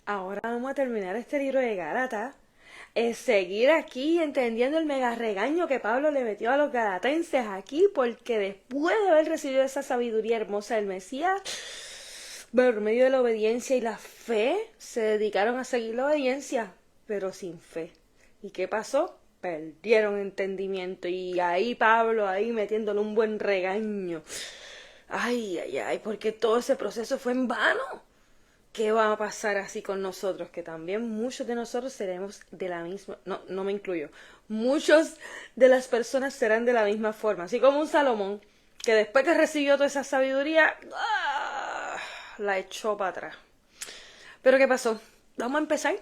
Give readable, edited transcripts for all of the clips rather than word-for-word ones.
Ahora vamos a terminar este libro de Gálatas. Es seguir aquí entendiendo el mega regaño que Pablo le metió a los galatenses aquí, porque después de haber recibido esa sabiduría hermosa del Mesías, por medio de la obediencia y la fe, se dedicaron a seguir la obediencia, pero sin fe. ¿Y qué pasó? Perdieron entendimiento y ahí Pablo, ahí metiéndole un buen regaño. Ay, ay, ay, porque todo ese proceso fue en vano. ¿Qué va a pasar así con nosotros? Que también muchos de nosotros seremos de la misma, no, no me incluyo, muchos de las personas serán de la misma forma, así como un Salomón, que después que recibió toda esa sabiduría, la echó para atrás. Pero ¿qué pasó? Vamos a empezar.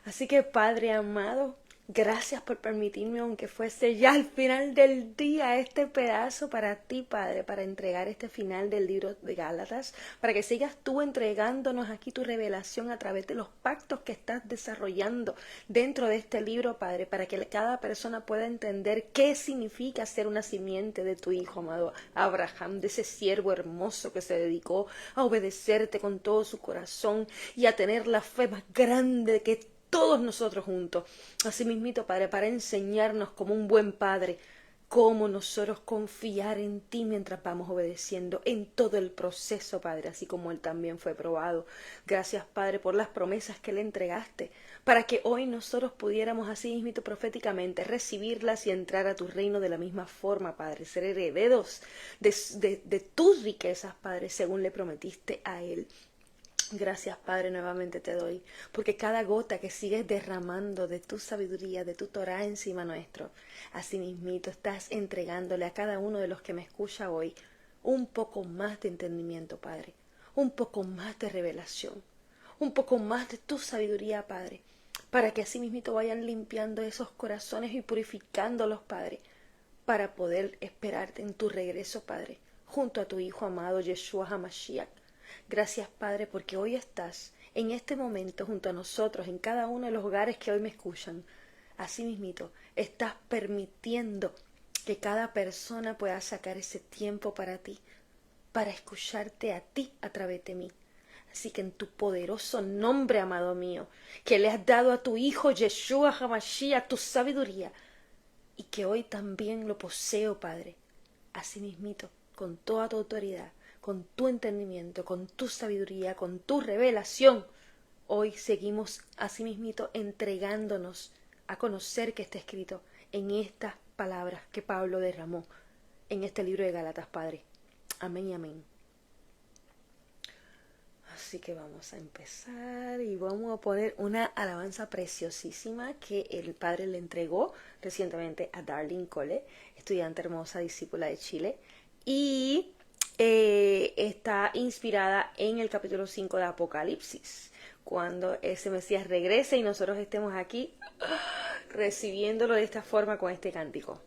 Así que Padre amado, gracias por permitirme, aunque fuese ya al final del día, este pedazo para ti, Padre, para entregar este final del libro de Gálatas, para que sigas tú entregándonos aquí tu revelación a través de los pactos que estás desarrollando dentro de este libro, Padre, para que cada persona pueda entender qué significa ser una simiente de tu Hijo, amado Abraham, de ese siervo hermoso que se dedicó a obedecerte con todo su corazón y a tener la fe más grande que todos nosotros juntos. Así mismito, Padre, para enseñarnos como un buen Padre, cómo nosotros confiar en ti mientras vamos obedeciendo en todo el proceso, Padre, así como Él también fue probado. Gracias, Padre, por las promesas que le entregaste, para que hoy nosotros pudiéramos así mismito proféticamente recibirlas y entrar a tu reino de la misma forma, Padre, ser herederos de tus riquezas, Padre, según le prometiste a Él. Gracias, Padre, nuevamente te doy, porque cada gota que sigues derramando de tu sabiduría, de tu Torah encima nuestro, así mismito estás entregándole a cada uno de los que me escucha hoy un poco más de entendimiento, Padre, un poco más de revelación, un poco más de tu sabiduría, Padre, para que así mismito vayan limpiando esos corazones y purificándolos, Padre, para poder esperarte en tu regreso, Padre, junto a tu Hijo amado, Yeshua HaMashiach. Gracias, Padre, porque hoy estás en este momento junto a nosotros, en cada uno de los hogares que hoy me escuchan. Así mismito, estás permitiendo que cada persona pueda sacar ese tiempo para ti, para escucharte a ti a través de mí. Así que en tu poderoso nombre, amado mío, que le has dado a tu Hijo Yeshua HaMashiach tu sabiduría, y que hoy también lo poseo, Padre, así mismito, con toda tu autoridad, con tu entendimiento, con tu sabiduría, con tu revelación, hoy seguimos así mismito entregándonos a conocer que está escrito en estas palabras que Pablo derramó en este libro de Gálatas, Padre. Amén y amén. Así que vamos a empezar y vamos a poner una alabanza preciosísima que el Padre le entregó recientemente a Darlene Cole, estudiante hermosa, discípula de Chile, y está inspirada en el capítulo 5 de Apocalipsis, cuando ese Mesías regrese y nosotros estemos aquí recibiéndolo de esta forma con este cántico.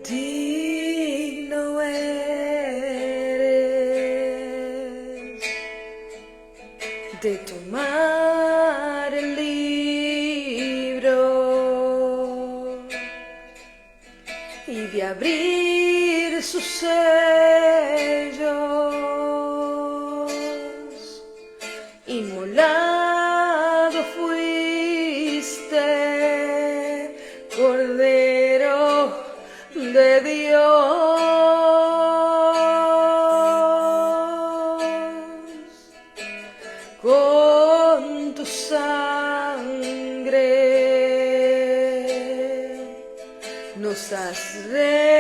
Digno eres de tomar el libro y de abrir sus sellos. Inmolado fuiste, Cordero de Dios, con tu sangre nos has redimido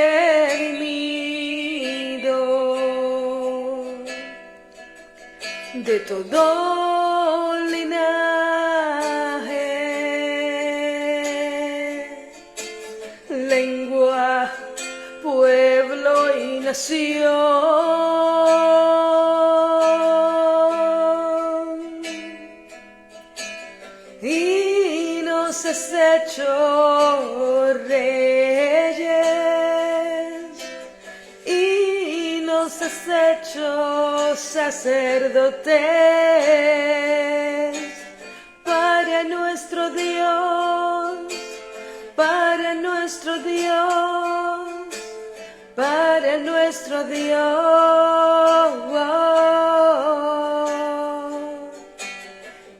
de todo linaje, lengua, pueblo y nación, y nos has hecho reyes, y nos has hecho sacerdotes para para nuestro Dios, para nuestro Dios, para nuestro Dios.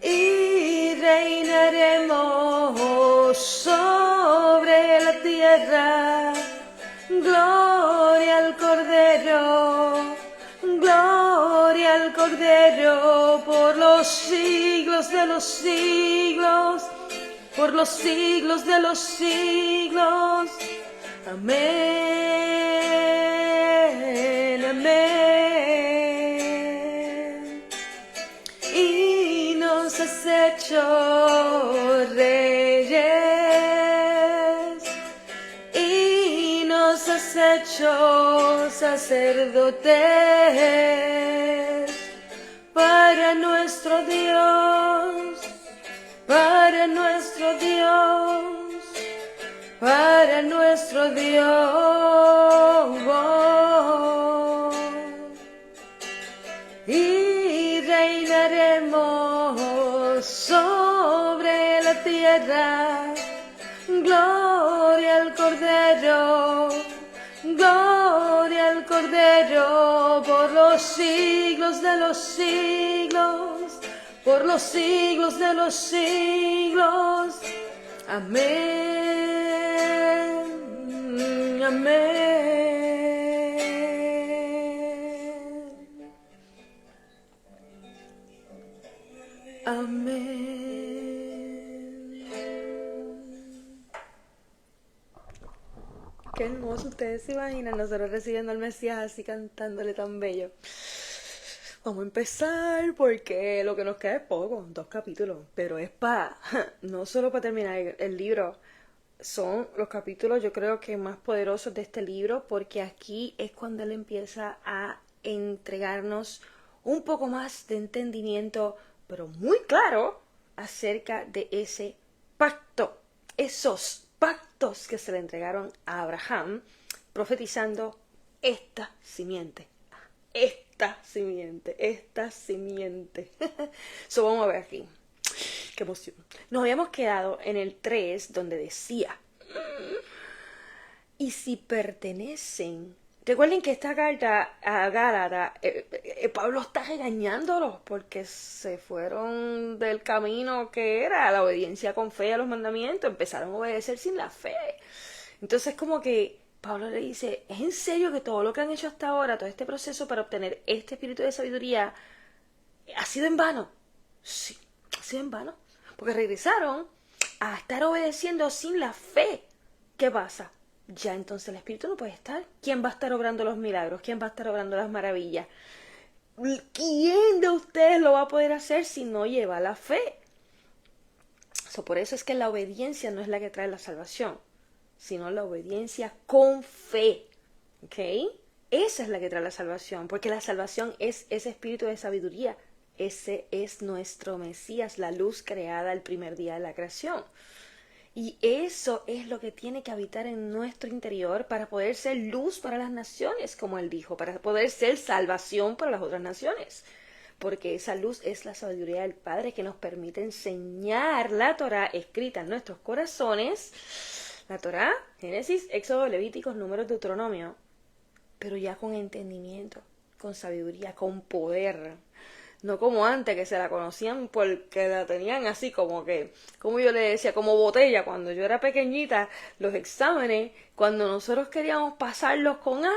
Y reinaremos sobre la tierra. Gloria al Cordero, gloria al Cordero, por los siglos de los siglos, por los siglos de los siglos. Amén, amén. Y nos has hecho reyes, y nos has hecho sacerdotes para nuestro Dios, para nuestro Dios, para nuestro Dios. Y reinaremos sobre la tierra. Gloria al Cordero, gloria al Cordero, por los siglos de los siglos, por los siglos de los siglos. Amén, amén, amén. Qué hermoso, ustedes se imaginan nosotros recibiendo al Mesías así cantándole tan bello. Vamos a empezar porque lo que nos queda es poco, 2 capítulos, pero es para, no solo para terminar el libro, son los capítulos yo creo que más poderosos de este libro, porque aquí es cuando él empieza a entregarnos un poco más de entendimiento, pero muy claro, acerca de ese pacto, esos pactos que se le entregaron a Abraham, profetizando esta simiente. Esta simiente. So, vamos a ver aquí. Qué emoción. Nos habíamos quedado en el 3, donde decía: y si pertenecen. Recuerden que esta carta a Gálatas, Pablo está regañándolos porque se fueron del camino que era la obediencia con fe a los mandamientos, empezaron a obedecer sin la fe. Entonces como que Pablo le dice: ¿es en serio que todo lo que han hecho hasta ahora, todo este proceso para obtener este espíritu de sabiduría, ha sido en vano? Sí, ha sido en vano, porque regresaron a estar obedeciendo sin la fe. ¿Qué pasa? Ya entonces el espíritu no puede estar. ¿Quién va a estar obrando los milagros? ¿Quién va a estar obrando las maravillas? ¿Quién de ustedes lo va a poder hacer si no lleva la fe? Por eso es que la obediencia no es la que trae la salvación, sino la obediencia con fe. ¿Ok? Esa es la que trae la salvación, porque la salvación es ese espíritu de sabiduría. Ese es nuestro Mesías, la luz creada el primer día de la creación. Y eso es lo que tiene que habitar en nuestro interior para poder ser luz para las naciones, como él dijo, para poder ser salvación para las otras naciones. Porque esa luz es la sabiduría del Padre que nos permite enseñar la Torá escrita en nuestros corazones. La Torá, Génesis, Éxodo, Levíticos, Números, Deuteronomio, pero ya con entendimiento, con sabiduría, con poder. No como antes, que se la conocían porque la tenían así como que, como yo le decía, como botella. Cuando yo era pequeñita, los exámenes, cuando nosotros queríamos pasarlos con A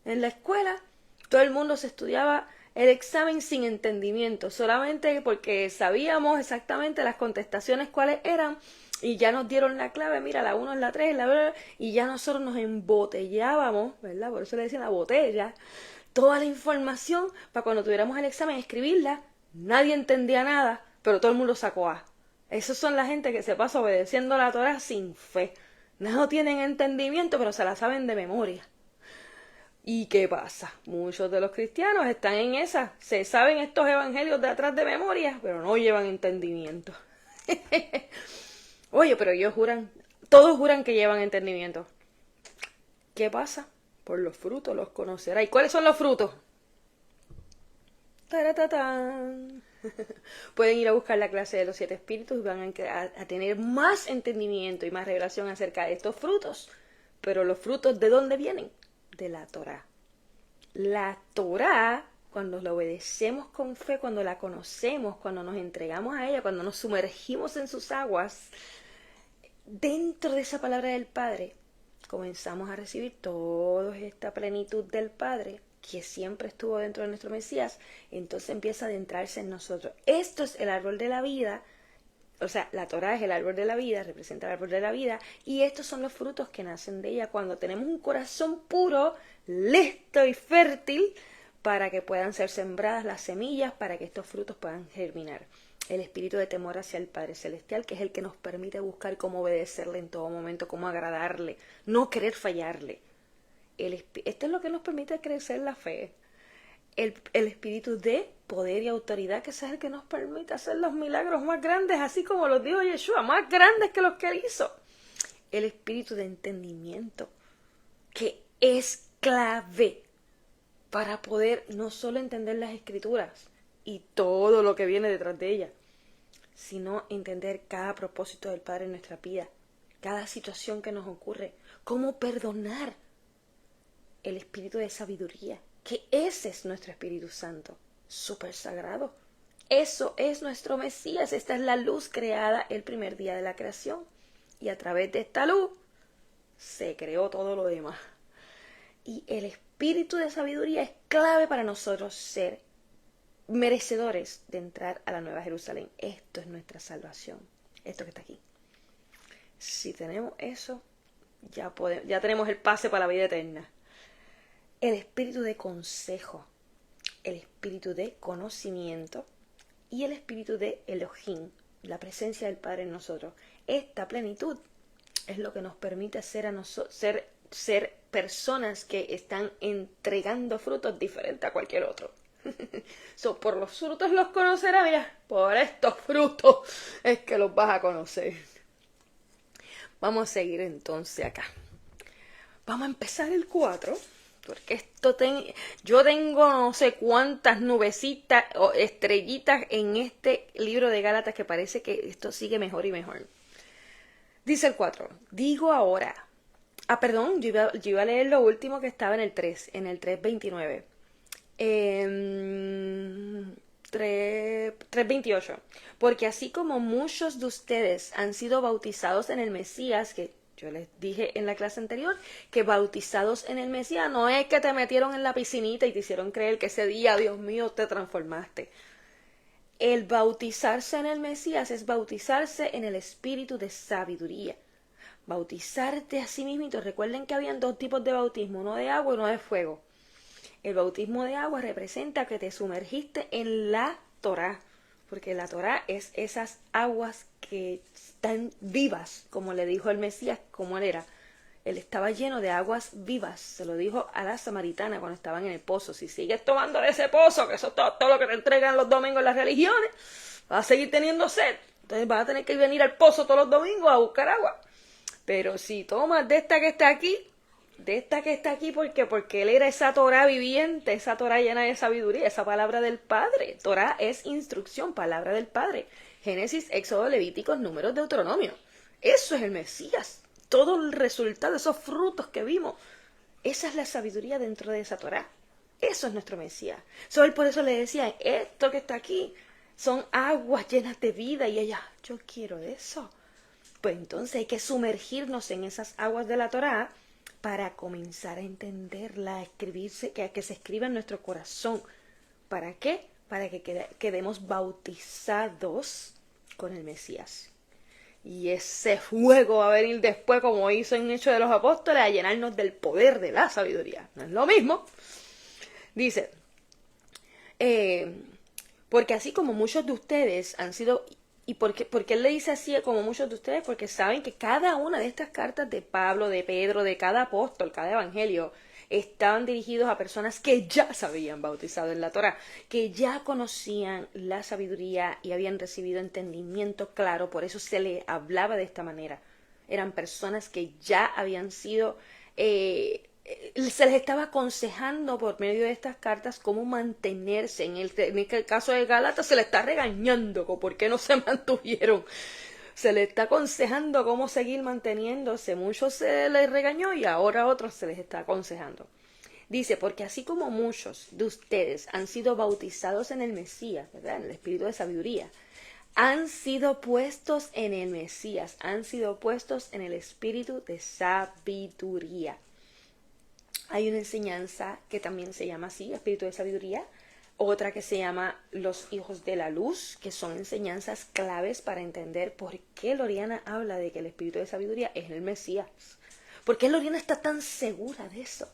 en la escuela, todo el mundo se estudiaba el examen sin entendimiento, solamente porque sabíamos exactamente las contestaciones cuáles eran, y ya nos dieron la clave, mira, la 1 es la 3, la bla, y ya nosotros nos embotellábamos, ¿verdad? Por eso le decían la botella, toda la información para cuando tuviéramos el examen escribirla. Nadie entendía nada, pero todo el mundo sacó A. Esos son la gente que se pasa obedeciendo la Torá sin fe. No tienen entendimiento, pero se la saben de memoria. ¿Y qué pasa? Muchos de los cristianos están en esa. Se saben estos evangelios de atrás de memoria, pero no llevan entendimiento. Oye, pero ellos juran, todos juran que llevan entendimiento. ¿Qué pasa? Por los frutos los conocerá. ¿Y cuáles son los frutos? ¡Taratatán! Pueden ir a buscar la clase de los 7 espíritus y van a tener más entendimiento y más revelación acerca de estos frutos. Pero los frutos, ¿de dónde vienen? De la Torá. La Torá, cuando la obedecemos con fe, cuando la conocemos, cuando nos entregamos a ella, cuando nos sumergimos en sus aguas, dentro de esa palabra del Padre, comenzamos a recibir toda esta plenitud del Padre, que siempre estuvo dentro de nuestro Mesías. Entonces empieza a adentrarse en nosotros. Esto es el árbol de la vida. O sea, la Torá es el árbol de la vida, representa el árbol de la vida, y estos son los frutos que nacen de ella cuando tenemos un corazón puro, listo y fértil para que puedan ser sembradas las semillas, para que estos frutos puedan germinar. El espíritu de temor hacia el Padre Celestial, que es el que nos permite buscar cómo obedecerle en todo momento, cómo agradarle, no querer fallarle. Esto es lo que nos permite crecer la fe. El espíritu de poder y autoridad, que es el que nos permite hacer los milagros más grandes, así como los dijo Yeshua, más grandes que los que él hizo. El espíritu de entendimiento, que es clave para poder no solo entender las escrituras y todo lo que viene detrás de ellas, sino entender cada propósito del Padre en nuestra vida, cada situación que nos ocurre, cómo perdonar. El espíritu de sabiduría, que ese es nuestro Espíritu Santo, súper sagrado. Eso es nuestro Mesías, esta es la luz creada el primer día de la creación. Y a través de esta luz se creó todo lo demás. Y el espíritu de sabiduría es clave para nosotros ser merecedores de entrar a la Nueva Jerusalén. Esto es nuestra salvación, esto que está aquí. Si tenemos eso, ya tenemos el pase para la vida eterna. El espíritu de consejo, el espíritu de conocimiento y el espíritu de Elohim, la presencia del Padre en nosotros. Esta plenitud es lo que nos permite ser personas que están entregando frutos diferentes a cualquier otro. Por los frutos los conocerás, mira, por estos frutos es que los vas a conocer. Vamos a seguir entonces acá. Vamos a empezar el 4. Porque yo tengo no sé cuántas nubecitas o estrellitas en este libro de Gálatas que parece que esto sigue mejor y mejor. Dice el 4. Digo ahora. Perdón, yo iba a leer lo último que estaba en el 3, en el 3.29. 3.28. Porque así como muchos de ustedes han sido bautizados en el Mesías, que yo les dije en la clase anterior que bautizados en el Mesías no es que te metieron en la piscinita y te hicieron creer que ese día, Dios mío, te transformaste. El bautizarse en el Mesías es bautizarse en el espíritu de sabiduría. Bautizarte a sí mismo. Recuerden que habían 2 tipos de bautismo, uno de agua y uno de fuego. El bautismo de agua representa que te sumergiste en la Torá, porque la Torá es esas aguas que están vivas, como le dijo el Mesías, como él era. Él estaba lleno de aguas vivas, se lo dijo a la samaritana cuando estaban en el pozo. Si sigues tomando de ese pozo, que eso es todo lo que te entregan los domingos en las religiones, vas a seguir teniendo sed. Entonces vas a tener que venir al pozo todos los domingos a buscar agua. Pero si tomas de esta que está aquí, porque él era esa Torá viviente, esa Torá llena de sabiduría, esa palabra del Padre. Torá es instrucción, palabra del Padre. Génesis, Éxodo, Levíticos, Números, Deuteronomio. Eso es el Mesías. Todo el resultado, esos frutos que vimos, esa es la sabiduría dentro de esa Torá. Eso es nuestro Mesías. Él por eso le decía, esto que está aquí son aguas llenas de vida. Y ella, yo quiero eso. Pues entonces hay que sumergirnos en esas aguas de la Torá para comenzar a entenderla, a escribirse, que se escriba en nuestro corazón. ¿Para qué? Para que quedemos bautizados con el Mesías. Y ese fuego va a venir después, como hizo en Hechos de los Apóstoles, a llenarnos del poder de la sabiduría. No es lo mismo. Dice, porque así como muchos de ustedes han sido... ¿Y por qué él le dice así como muchos de ustedes? Porque saben que cada una de estas cartas de Pablo, de Pedro, de cada apóstol, cada evangelio, estaban dirigidos a personas que ya se habían bautizado en la Torá, que ya conocían la sabiduría y habían recibido entendimiento claro, por eso se les hablaba de esta manera. Eran personas que ya habían sido se les estaba aconsejando por medio de estas cartas cómo mantenerse. En el caso de Gálatas se les está regañando por qué no se mantuvieron. Se les está aconsejando cómo seguir manteniéndose. Muchos se les regañó y ahora a otros se les está aconsejando. Dice, porque así como muchos de ustedes han sido bautizados en el Mesías, ¿verdad? En el Espíritu de Sabiduría, han sido puestos en el Mesías, han sido puestos en el Espíritu de Sabiduría. Hay una enseñanza que también se llama así, Espíritu de Sabiduría, otra que se llama Los Hijos de la Luz, que son enseñanzas claves para entender por qué Loriana habla de que el Espíritu de Sabiduría es el Mesías. ¿Por qué Loriana está tan segura de eso?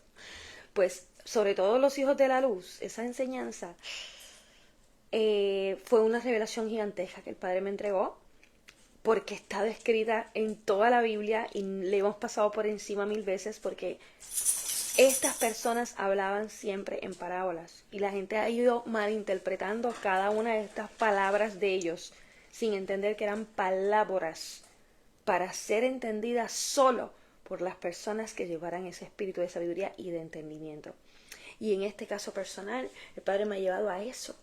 Pues, sobre todo Los Hijos de la Luz, esa enseñanza fue una revelación gigantesca que el Padre me entregó, porque está descrita en toda la Biblia y le hemos pasado por encima 1000 veces, porque estas personas hablaban siempre en parábolas y la gente ha ido malinterpretando cada una de estas palabras de ellos sin entender que eran palabras para ser entendidas solo por las personas que llevaran ese espíritu de sabiduría y de entendimiento. Y en este caso personal, el Padre me ha llevado a eso,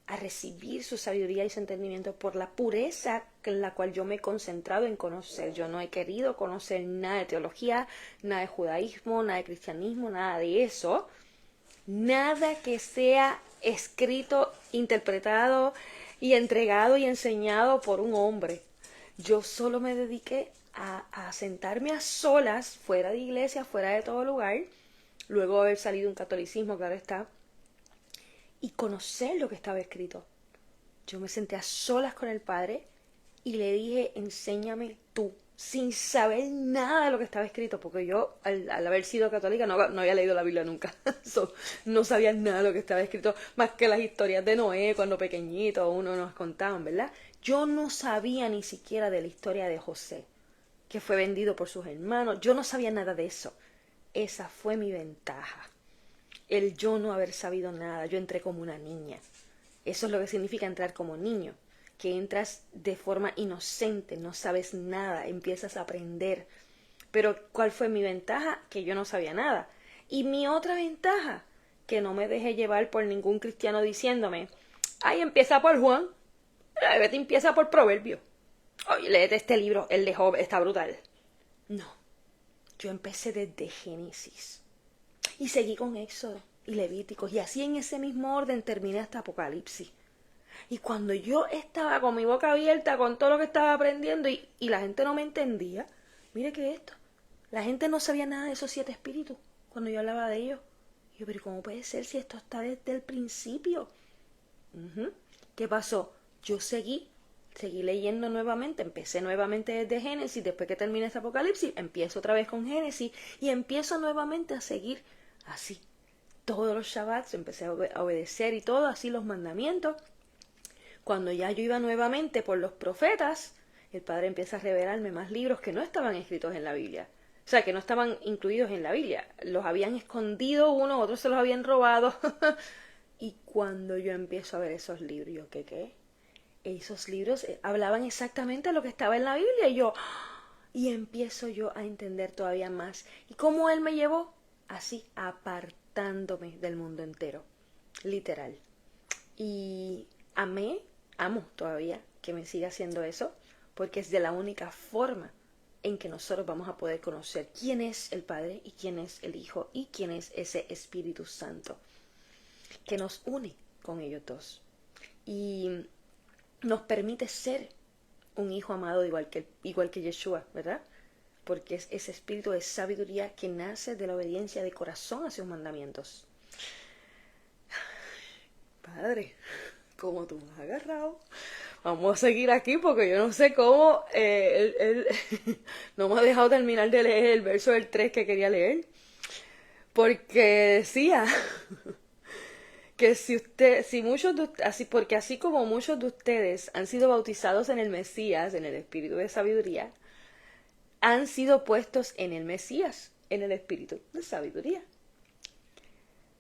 a recibir su sabiduría y su entendimiento por la pureza en la cual yo me he concentrado en conocer. Yo no he querido conocer nada de teología, nada de judaísmo, nada de cristianismo, nada de eso. Nada que sea escrito, interpretado y entregado y enseñado por un hombre. Yo solo me dediqué a sentarme a solas, fuera de iglesia, fuera de todo lugar, luego de haber salido un catolicismo, claro está, y conocer lo que estaba escrito. Yo me senté a solas con el Padre y le dije, enséñame tú, sin saber nada de lo que estaba escrito, porque yo, al haber sido católica, no había leído la Biblia nunca. No sabía nada de lo que estaba escrito, más que las historias de Noé, cuando pequeñito uno nos contaban, ¿verdad? Yo no sabía ni siquiera de la historia de José, que fue vendido por sus hermanos. Yo no sabía nada de eso. Esa fue mi ventaja. El yo no haber sabido nada. Yo entré como una niña. Eso es lo que significa entrar como niño. Que entras de forma inocente, no sabes nada, empiezas a aprender. Pero ¿cuál fue mi ventaja? Que yo no sabía nada. Y mi otra ventaja, que no me dejé llevar por ningún cristiano diciéndome, ay, empieza por Juan, vete, empieza por Proverbio. Oye, léete este libro, el de Job, está brutal. No, yo empecé desde Génesis. Y seguí con Éxodo y Levíticos. Y así en ese mismo orden terminé hasta Apocalipsis. Y cuando yo estaba con mi boca abierta con todo lo que estaba aprendiendo y la gente no me entendía, mire que esto, la gente no sabía nada de esos 7 espíritus cuando yo hablaba de ellos. Y yo, pero ¿cómo puede ser si esto está desde el principio? ¿Qué pasó? Yo seguí leyendo nuevamente, empecé nuevamente desde Génesis, después que terminé este Apocalipsis, empiezo otra vez con Génesis y empiezo nuevamente a seguir así. Todos los Shabbats empecé a obedecer y todo, así los mandamientos. Cuando ya yo iba nuevamente por los profetas, el Padre empieza a revelarme más libros que no estaban escritos en la Biblia. O sea, que no estaban incluidos en la Biblia. Los habían escondido unos, otros se los habían robado. Y cuando yo empiezo a ver esos libros, yo, ¿qué? Esos libros hablaban exactamente lo que estaba en la Biblia. Y empiezo yo a entender todavía más. ¿Y cómo Él me llevó? Así, apartándome del mundo entero. Literal. Y amo todavía que me siga haciendo eso, porque es de la única forma en que nosotros vamos a poder conocer quién es el Padre y quién es el Hijo y quién es ese Espíritu Santo que nos une con ellos dos y nos permite ser un hijo amado igual que Yeshua, ¿verdad? Porque es ese espíritu de sabiduría que nace de la obediencia de corazón a sus mandamientos. Padre, ¿cómo tú me has agarrado? Vamos a seguir aquí porque yo no sé cómo él no me ha dejado terminar de leer el verso del 3 que quería leer. Porque decía que porque así como muchos de ustedes han sido bautizados en el Mesías, en el Espíritu de Sabiduría, han sido puestos en el Mesías, en el Espíritu de Sabiduría.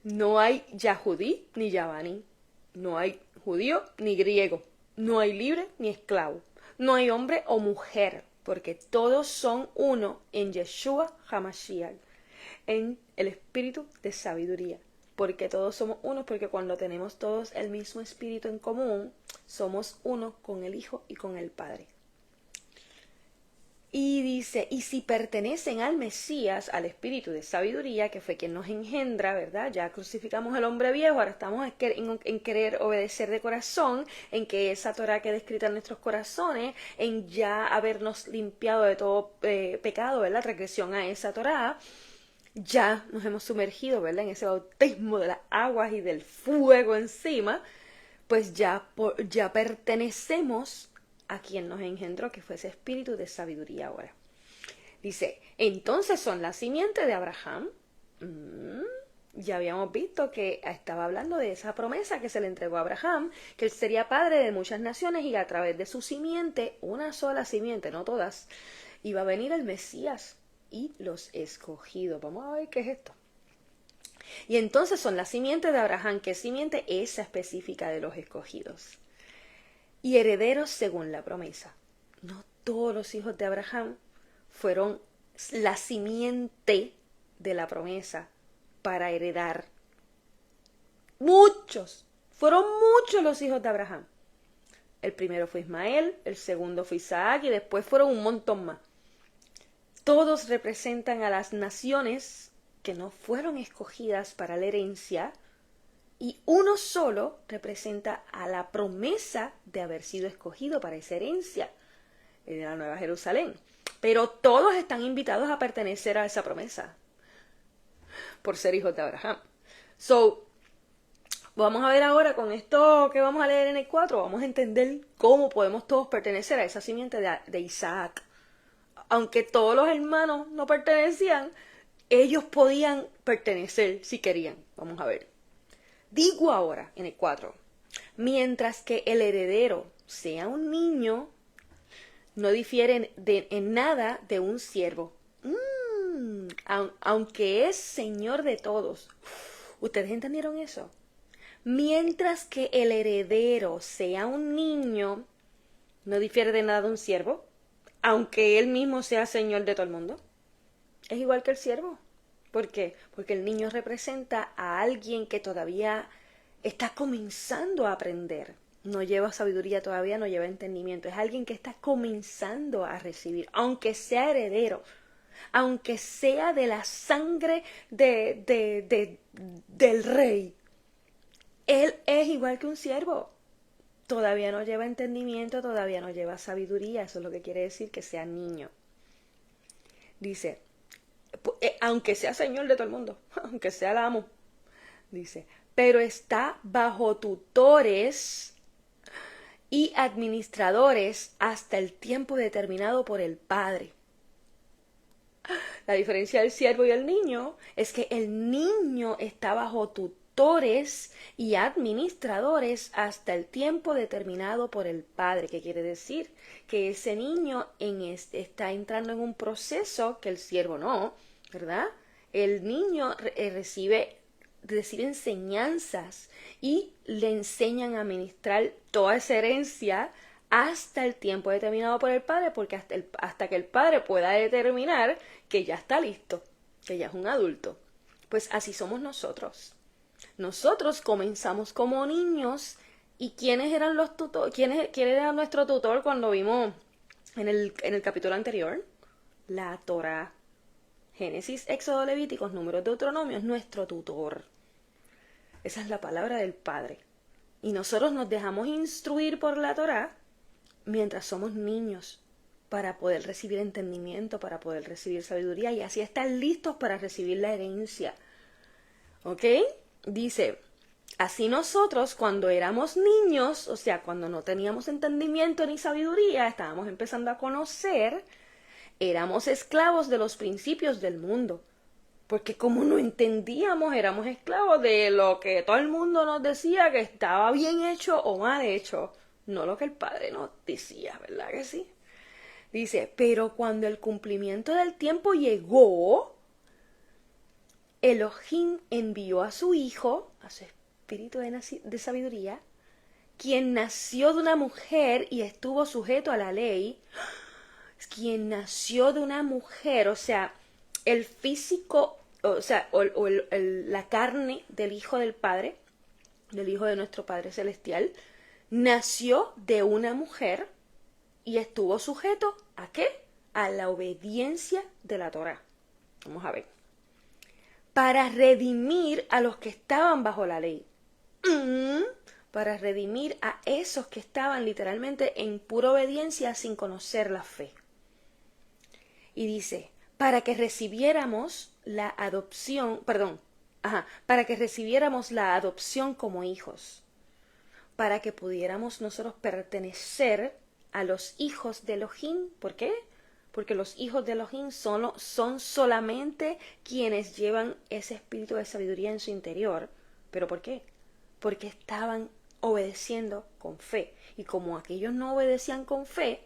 No hay Yahudí ni Yavaní, no hay judío ni griego, no hay libre ni esclavo, no hay hombre o mujer, porque todos son uno en Yeshua HaMashiach. en el espíritu de sabiduría. Porque todos somos uno, porque cuando tenemos todos el mismo espíritu en común, somos uno con el Hijo y con el Padre. Y dice, y si pertenecen al Mesías, al espíritu de sabiduría, que fue quien nos engendra, ¿verdad? Ya crucificamos al hombre viejo, ahora estamos en querer obedecer de corazón, en que esa Torá quede escrita en nuestros corazones, en ya habernos limpiado de todo pecado, ¿verdad? Regresión a esa Torá. Ya nos hemos sumergido, ¿verdad? En ese bautismo de las aguas y del fuego encima, pues ya pertenecemos a quien nos engendró, que fue ese espíritu de sabiduría ahora. Dice, entonces son la simiente de Abraham. Ya habíamos visto que estaba hablando de esa promesa que se le entregó a Abraham, que él sería padre de muchas naciones y a través de su simiente, una sola simiente, no todas, iba a venir el Mesías y los escogidos. Vamos a ver qué es esto. Y entonces son la simiente de Abraham, que es simiente esa específica de los escogidos. Y herederos según la promesa. No todos los hijos de Abraham fueron la simiente de la promesa para heredar. Fueron muchos los hijos de Abraham. El primero fue Ismael, el segundo fue Isaac y después fueron un montón más. Todos representan a las naciones que no fueron escogidas para la herencia, y uno solo representa a la promesa de haber sido escogido para esa herencia de la Nueva Jerusalén. Pero todos están invitados a pertenecer a esa promesa por ser hijos de Abraham. Vamos a ver ahora con esto que vamos a leer en el 4, vamos a entender cómo podemos todos pertenecer a esa simiente de Isaac. Aunque todos los hermanos no pertenecían, ellos podían pertenecer si querían. Vamos a ver. Digo ahora, en el 4, mientras que el heredero sea un niño, no difiere en nada de un siervo, aunque es señor de todos. ¿Ustedes entendieron eso? Mientras que el heredero sea un niño, no difiere de nada de un siervo, aunque él mismo sea señor de todo el mundo. Es igual que el siervo. ¿Por qué? Porque el niño representa a alguien que todavía está comenzando a aprender. No lleva sabiduría todavía, no lleva entendimiento. Es alguien que está comenzando a recibir, aunque sea heredero, aunque sea de la sangre del rey. Él es igual que un siervo. Todavía no lleva entendimiento, todavía no lleva sabiduría. Eso es lo que quiere decir que sea niño. Dice, aunque sea señor de todo el mundo, aunque sea el amo, dice, pero está bajo tutores y administradores hasta el tiempo determinado por el Padre. La diferencia del siervo y el niño es que el niño está bajo tutores y administradores hasta el tiempo determinado por el Padre. ¿Qué quiere decir? Que ese niño está entrando en un proceso que el siervo no, ¿verdad? El niño recibe enseñanzas y le enseñan a administrar toda esa herencia hasta el tiempo determinado por el Padre, porque hasta que el Padre pueda determinar que ya está listo, que ya es un adulto. Pues así somos nosotros. Nosotros comenzamos como niños. ¿Y quiénes eran los tutores? ¿Quién era nuestro tutor cuando vimos en el capítulo anterior? La Torá. Génesis, Éxodo, Levíticos, Números, Deuteronomio es nuestro tutor. Esa es la palabra del Padre. Y nosotros nos dejamos instruir por la Torá mientras somos niños para poder recibir entendimiento, para poder recibir sabiduría y así estar listos para recibir la herencia. ¿Ok? Dice, así nosotros cuando éramos niños, o sea, cuando no teníamos entendimiento ni sabiduría, estábamos empezando a conocer, éramos esclavos de los principios del mundo. Porque como no entendíamos, éramos esclavos de lo que todo el mundo nos decía que estaba bien hecho o mal hecho. No lo que el Padre nos decía, ¿verdad que sí? Dice, pero cuando el cumplimiento del tiempo llegó, Elohim envió a su Hijo, a su espíritu de sabiduría, quien nació de una mujer y estuvo sujeto a la ley. Quien nació de una mujer, o sea, el físico o sea, la carne del Hijo del Padre, del Hijo de nuestro Padre Celestial, nació de una mujer y estuvo sujeto ¿a qué? A la obediencia de la Torá. Vamos a ver. Para redimir a los que estaban bajo la ley. Para redimir a esos que estaban literalmente en pura obediencia sin conocer la fe. Y dice, para que recibiéramos la adopción, para que recibiéramos la adopción como hijos, para que pudiéramos nosotros pertenecer a los hijos de Elohim. ¿Por qué? Porque los hijos de Elohim son solamente quienes llevan ese espíritu de sabiduría en su interior. ¿Pero por qué? Porque estaban obedeciendo con fe. Y como aquellos no obedecían con fe,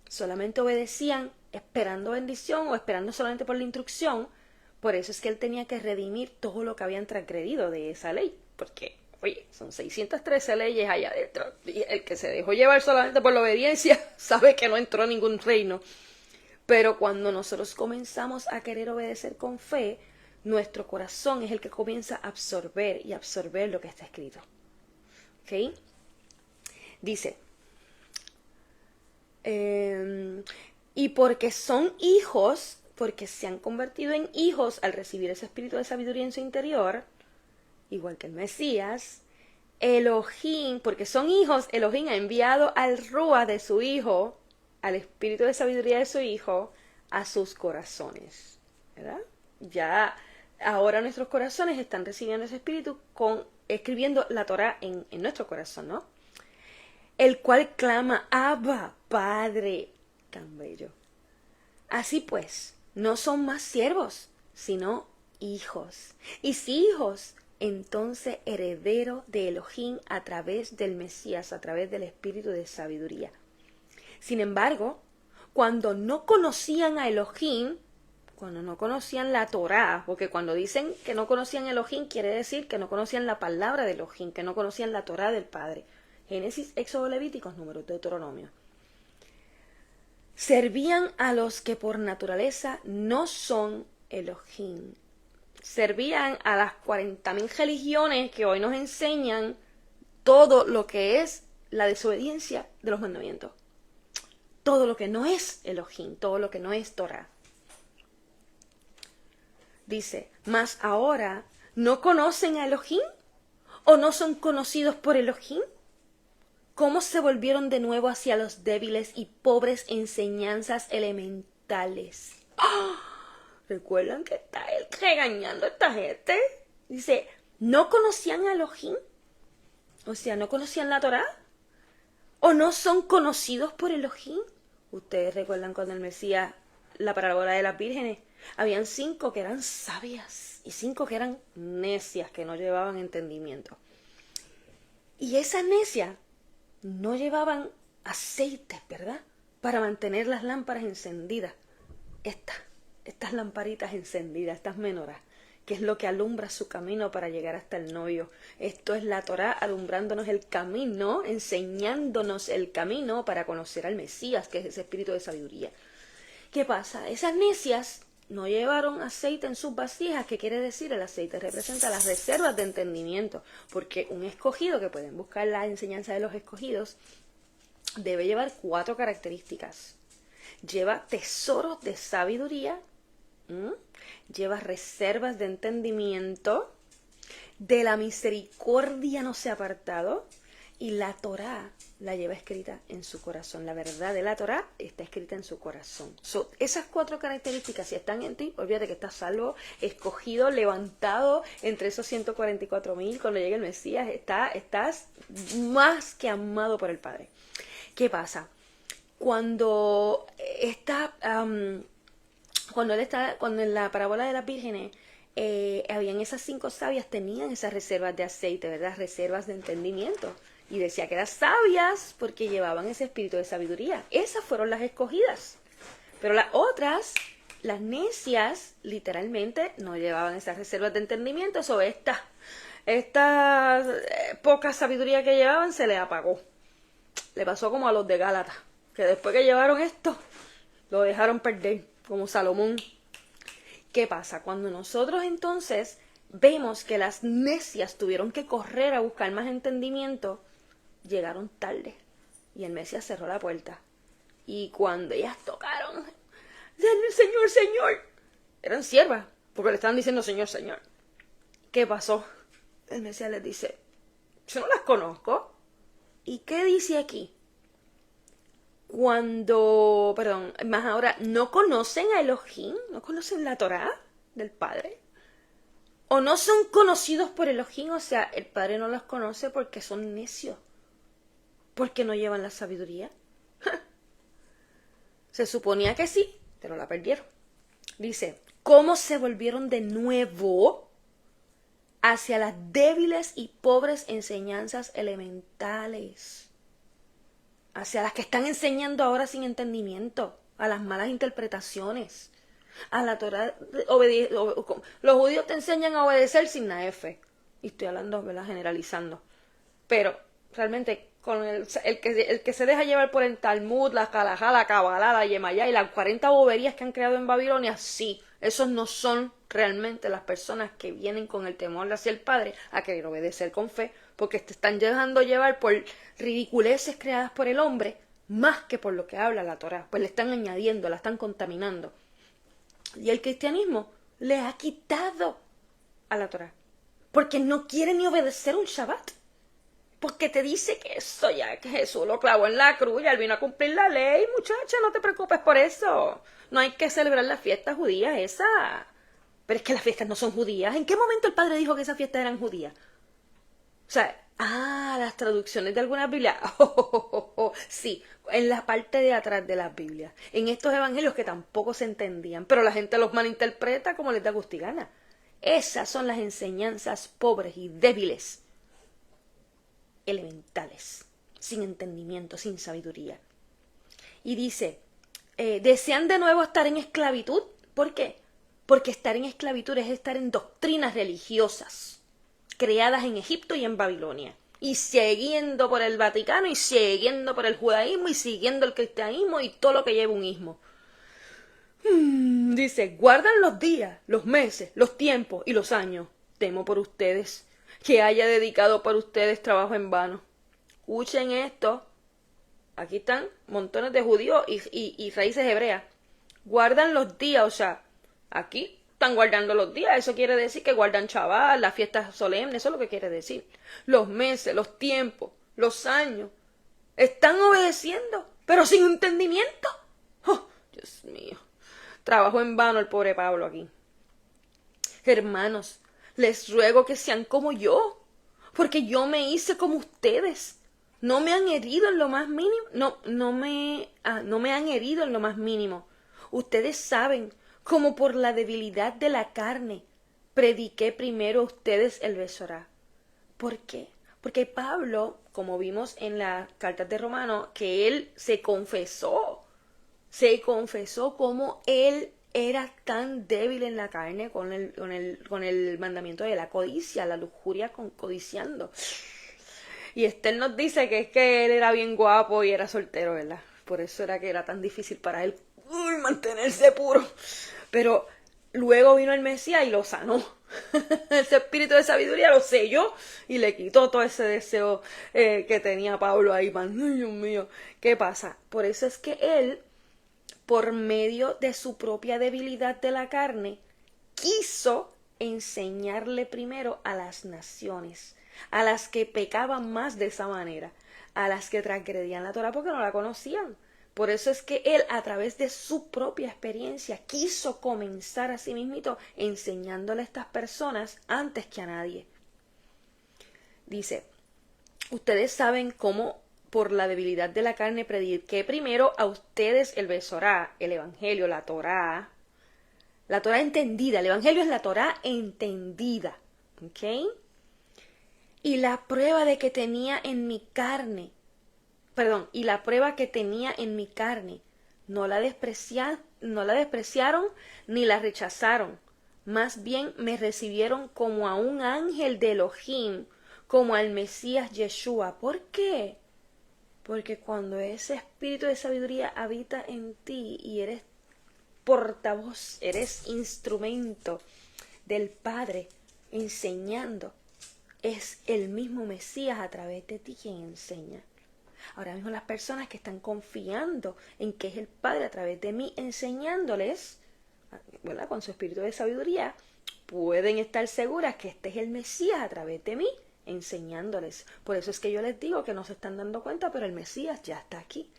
solamente obedecían esperando bendición o esperando solamente por la instrucción, por eso es que él tenía que redimir todo lo que habían transgredido de esa ley. Porque, oye, son 613 leyes allá adentro. Y el que se dejó llevar solamente por la obediencia sabe que no entró a ningún reino. Pero cuando nosotros comenzamos a querer obedecer con fe, nuestro corazón es el que comienza a absorber y absorber lo que está escrito. ¿Ok? Dice, y porque son hijos, porque se han convertido en hijos al recibir ese espíritu de sabiduría en su interior, igual que el Mesías, Elohim, porque son hijos, Elohim ha enviado al Rúa de su hijo, al espíritu de sabiduría de su hijo, a sus corazones, ¿verdad? Ya ahora nuestros corazones están recibiendo ese espíritu escribiendo la Torá en nuestro corazón, ¿no? El cual clama, Abba, Padre, tan bello. Así pues, no son más siervos, sino hijos. Y si hijos, entonces heredero de Elohim a través del Mesías, a través del espíritu de sabiduría. Sin embargo, cuando no conocían a Elohim, cuando no conocían la Torá, porque cuando dicen que no conocían a Elohim, quiere decir que no conocían la palabra de Elohim, que no conocían la Torá del Padre. Génesis, Éxodo, Levíticos, Números, Deuteronomio. Servían a los que por naturaleza no son Elohim. Servían a las 40.000 religiones que hoy nos enseñan todo lo que es la desobediencia de los mandamientos. Todo lo que no es Elohim, todo lo que no es Torah. Dice, mas ahora, ¿no conocen a Elohim? ¿O no son conocidos por Elohim? ¿Cómo se volvieron de nuevo hacia los débiles y pobres enseñanzas elementales? ¡Oh! ¿Recuerdan que está él regañando a esta gente? Dice, ¿no conocían a Elohim? O sea, ¿no conocían la Torá? ¿O no son conocidos por Elohim? Ustedes recuerdan cuando el Mesías, la parábola de las vírgenes, habían 5 que eran sabias y 5 que eran necias, que no llevaban entendimiento. Y esas necias no llevaban aceite, ¿verdad? Para mantener las lámparas encendidas. Estas lamparitas encendidas, estas menorás, que es lo que alumbra su camino para llegar hasta el novio. Esto es la Torá alumbrándonos el camino, enseñándonos el camino para conocer al Mesías, que es ese espíritu de sabiduría. ¿Qué pasa? Esas necias no llevaron aceite en sus vasijas. ¿Qué quiere decir? El aceite representa las reservas de entendimiento, porque un escogido, que pueden buscar la enseñanza de los escogidos, debe llevar 4 características. Lleva tesoros de sabiduría, lleva reservas de entendimiento, de la misericordia no se ha apartado, y la Torá la lleva escrita en su corazón. La verdad de la Torá está escrita en su corazón. Esas 4 características, si están en ti, olvídate que estás salvo, escogido, levantado entre esos 144.000. Cuando llegue el Mesías, estás más que amado por el Padre. ¿Qué pasa? Cuando en la parábola de las vírgenes, habían esas 5 sabias, tenían esas reservas de aceite, ¿verdad? Reservas de entendimiento. Y decía que eran sabias porque llevaban ese espíritu de sabiduría. Esas fueron las escogidas. Pero las otras, las necias, literalmente no llevaban esas reservas de entendimiento. Eso, esta poca sabiduría que llevaban se les apagó. Le pasó como a los de Gálatas, que después que llevaron esto, lo dejaron perder, como Salomón. ¿Qué pasa? Cuando nosotros entonces vemos que las necias tuvieron que correr a buscar más entendimiento, llegaron tarde y el Mesías cerró la puerta. Y cuando ellas tocaron, Señor, Señor, eran siervas, porque le estaban diciendo Señor, Señor. ¿Qué pasó? El Mesías les dice, yo no las conozco. ¿Y qué dice aquí? Más ahora, ¿no conocen a Elohim? ¿No conocen la Torá del Padre? ¿O no son conocidos por Elohim? O sea, el Padre no los conoce porque son necios, porque no llevan la sabiduría. Se suponía que sí, pero la perdieron. Dice, ¿cómo se volvieron de nuevo hacia las débiles y pobres enseñanzas elementales? Hacia las que están enseñando ahora sin entendimiento, a las malas interpretaciones, a la Torah. Los judíos te enseñan a obedecer sin la F. Y estoy hablando, ¿verdad? Generalizando. Pero realmente con el que se deja llevar por el Talmud, la Halajá, la Kabbalah, la Yemayá y las 40 boberías que han creado en Babilonia, sí, esos no son realmente las personas que vienen con el temor hacia el Padre a querer obedecer con fe, porque te están dejando llevar por ridiculeces creadas por el hombre más que por lo que habla la Torá, pues le están añadiendo, la están contaminando. Y el cristianismo le ha quitado a la Torá, porque no quiere ni obedecer un Shabbat. Porque te dice que eso ya, que Jesús lo clavó en la cruz y él vino a cumplir la ley, muchacha, no te preocupes por eso. No hay que celebrar la fiesta judía esa. Pero es que las fiestas no son judías. ¿En qué momento el Padre dijo que esas fiestas eran judías? O sea, las traducciones de algunas Biblias. Sí, en la parte de atrás de las Biblias. En estos evangelios que tampoco se entendían, pero la gente los malinterpreta como les da gustigana. Esas son las enseñanzas pobres y débiles, elementales, sin entendimiento, sin sabiduría. Y dice, desean de nuevo estar en esclavitud. ¿Por qué? Porque estar en esclavitud es estar en doctrinas religiosas creadas en Egipto y en Babilonia, y siguiendo por el Vaticano, y siguiendo por el judaísmo, y siguiendo el cristianismo, y todo lo que lleva un ismo. Dice, guardan los días, los meses, los tiempos y los años. Temo por ustedes, que haya dedicado por ustedes trabajo en vano. Escuchen esto. Aquí están montones de judíos y raíces hebreas. Guardan los días, o sea, aquí están guardando los días. Eso quiere decir que guardan Shabbat, las fiestas solemnes, eso es lo que quiere decir. Los meses, los tiempos, los años. Están obedeciendo, pero sin entendimiento. Oh, Dios mío. Trabajó en vano el pobre Pablo aquí. Hermanos, les ruego que sean como yo, porque yo me hice como ustedes. No me han herido en lo más mínimo. No me han herido en lo más mínimo. Ustedes saben, como por la debilidad de la carne, prediqué primero a ustedes el Besorá. ¿Por qué? Porque Pablo, como vimos en las cartas de Romanos, que él se confesó como él era tan débil en la carne con el mandamiento de la codicia, la lujuria codiciando. Y Esther nos dice que es que él era bien guapo y era soltero, ¿verdad? Por eso era que era tan difícil para él mantenerse puro. Pero luego vino el Mesías y lo sanó. Ese espíritu de sabiduría lo selló y le quitó todo ese deseo que tenía Pablo ahí. Ay, Dios mío, ¿qué pasa? Por eso es que él, por medio de su propia debilidad de la carne, quiso enseñarle primero a las naciones, a las que pecaban más de esa manera, a las que transgredían la Torá porque no la conocían. Por eso es que él, a través de su propia experiencia, quiso comenzar a sí mismito enseñándole a estas personas antes que a nadie. Dice, ustedes saben cómo por la debilidad de la carne prediqué primero a ustedes el Besorá, el Evangelio, la Torá entendida. El Evangelio es la Torá entendida, ¿ok? Y la prueba de que tenía en mi carne, y la prueba que tenía en mi carne, no la despreciaron ni la rechazaron. Más bien me recibieron como a un ángel de Elohim, como al Mesías Yeshua. ¿Por qué? Porque cuando ese espíritu de sabiduría habita en ti y eres portavoz, eres instrumento del Padre enseñando. Es el mismo Mesías a través de ti quien enseña. Ahora mismo las personas que están confiando en que es el Padre a través de mí enseñándoles, ¿verdad?, con su espíritu de sabiduría, pueden estar seguras que este es el Mesías a través de mí enseñándoles. Por eso es que yo les digo que no se están dando cuenta, pero el Mesías ya está aquí.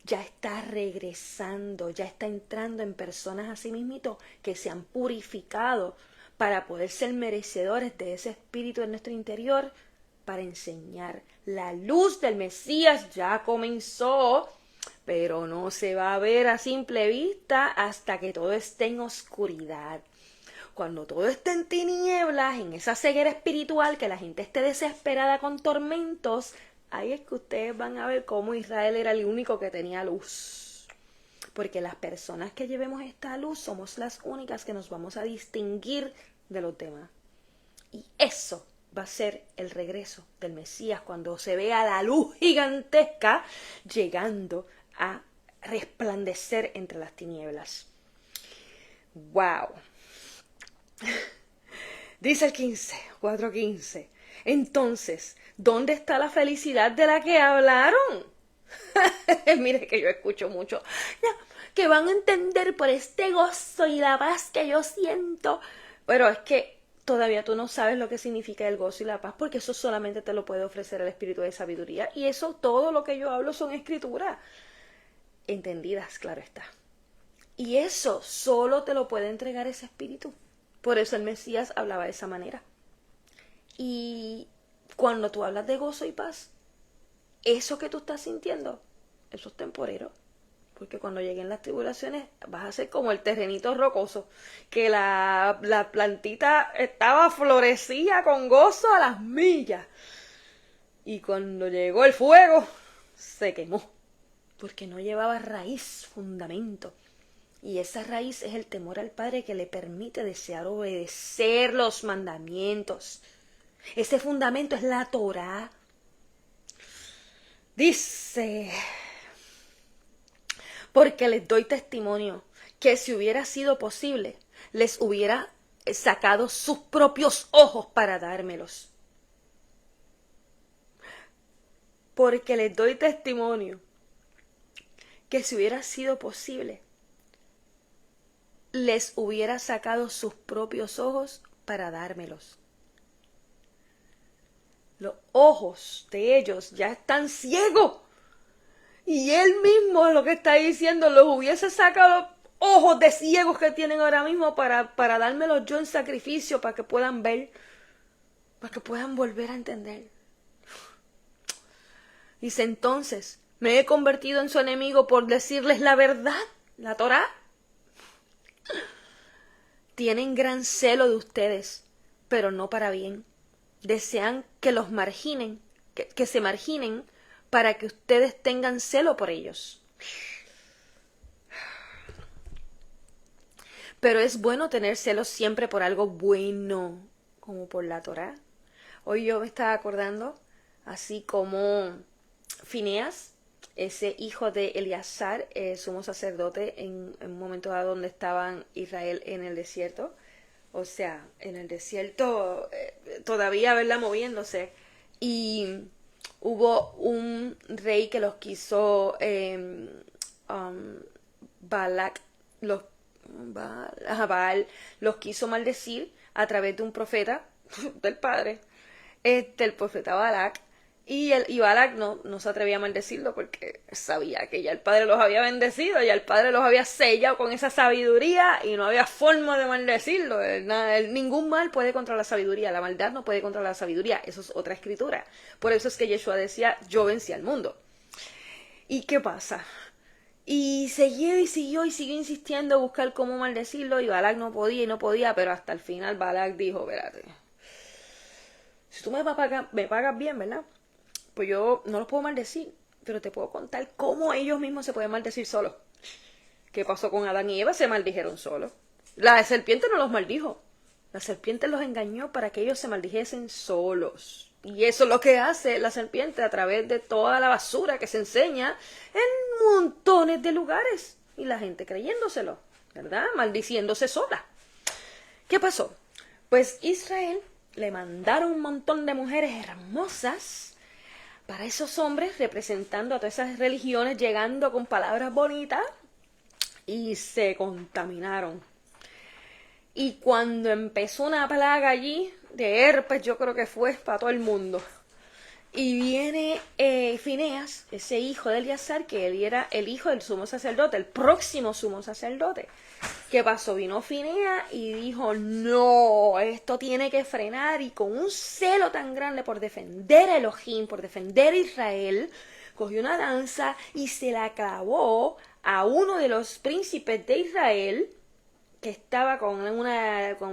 Ya está regresando, ya está entrando en personas a sí mismito que se han purificado para poder ser merecedores de ese espíritu en nuestro interior para enseñar. La luz del Mesías ya comenzó, pero no se va a ver a simple vista hasta que todo esté en oscuridad. Cuando todo esté en tinieblas, en esa ceguera espiritual, que la gente esté desesperada con tormentos, ahí es que ustedes van a ver cómo Israel era el único que tenía luz. Porque las personas que llevemos esta luz somos las únicas que nos vamos a distinguir de los demás. Y eso va a ser el regreso del Mesías cuando se vea la luz gigantesca llegando a resplandecer entre las tinieblas. ¡Wow! Dice el 4:15. Entonces, ¿dónde está la felicidad de la que hablaron? Mire que yo escucho mucho. No, que van a entender por este gozo y la paz que yo siento. Pero es que todavía tú no sabes lo que significa el gozo y la paz, porque eso solamente te lo puede ofrecer el espíritu de sabiduría. Y eso, todo lo que yo hablo son escrituras entendidas, claro está. Y eso solo te lo puede entregar ese espíritu. Por eso el Mesías hablaba de esa manera. Y cuando tú hablas de gozo y paz, eso que tú estás sintiendo, eso es temporero. Porque cuando lleguen las tribulaciones vas a ser como el terrenito rocoso, que la plantita estaba florecida con gozo a las millas. Y cuando llegó el fuego, se quemó. Porque no llevaba raíz, fundamento. Y esa raíz es el temor al Padre que le permite desear obedecer los mandamientos. Ese fundamento es la Torá. Dice, porque les doy testimonio que si hubiera sido posible, les hubiera sacado sus propios ojos para dármelos. Porque les doy testimonio que si hubiera sido posible, les hubiera sacado sus propios ojos para dármelos. Los ojos de ellos ya están ciegos. Y él mismo lo que está diciendo, los hubiese sacado los ojos de ciegos que tienen ahora mismo para dármelos yo en sacrificio, para que puedan ver, para que puedan volver a entender. Dice, entonces, me he convertido en su enemigo por decirles la verdad, la Torá. Tienen gran celo de ustedes, pero no para bien. Desean que los marginen, que se marginen para que ustedes tengan celo por ellos. Pero es bueno tener celos siempre por algo bueno, como por la Torá. Hoy yo me estaba acordando, así como Fineas, ese hijo de Eleazar, sumo sacerdote, en un momento dado donde estaban Israel en el desierto. O sea, en el desierto todavía verla moviéndose. Y hubo un rey que los quiso, Baal los quiso maldecir a través de un profeta del padre, el profeta Balac. Y Balac no se atrevía a maldecirlo porque sabía que ya el Padre los había bendecido, ya el Padre los había sellado con esa sabiduría y no había forma de maldecirlo. Ningún mal puede contra la sabiduría, la maldad no puede contra la sabiduría. Eso es otra escritura. Por eso es que Yeshua decía, yo vencí al mundo. ¿Y qué pasa? Y siguió insistiendo a buscar cómo maldecirlo y Balac no podía, pero hasta el final Balac dijo, espérate, si tú me pagas bien, ¿verdad? Pues yo no los puedo maldecir, pero te puedo contar cómo ellos mismos se pueden maldecir solos. ¿Qué pasó con Adán y Eva? Se maldijeron solos. La serpiente no los maldijo. La serpiente los engañó para que ellos se maldijesen solos. Y eso es lo que hace la serpiente a través de toda la basura que se enseña en montones de lugares. y la gente creyéndoselo, ¿verdad? Maldiciéndose sola. ¿Qué pasó? Pues Israel le mandaron un montón de mujeres hermosas para esos hombres, representando a todas esas religiones, llegando con palabras bonitas, y se contaminaron. Y cuando empezó una plaga allí de herpes, yo creo que fue para todo el mundo. Y viene Fineas, ese hijo de Eleazar, que él era el hijo del sumo sacerdote, el próximo sumo sacerdote. ¿Qué pasó? Vino Fineas y dijo, no, esto tiene que frenar. Y con un celo tan grande por defender a Elohim, por defender a Israel, cogió una lanza y se la clavó a uno de los príncipes de Israel, que estaba con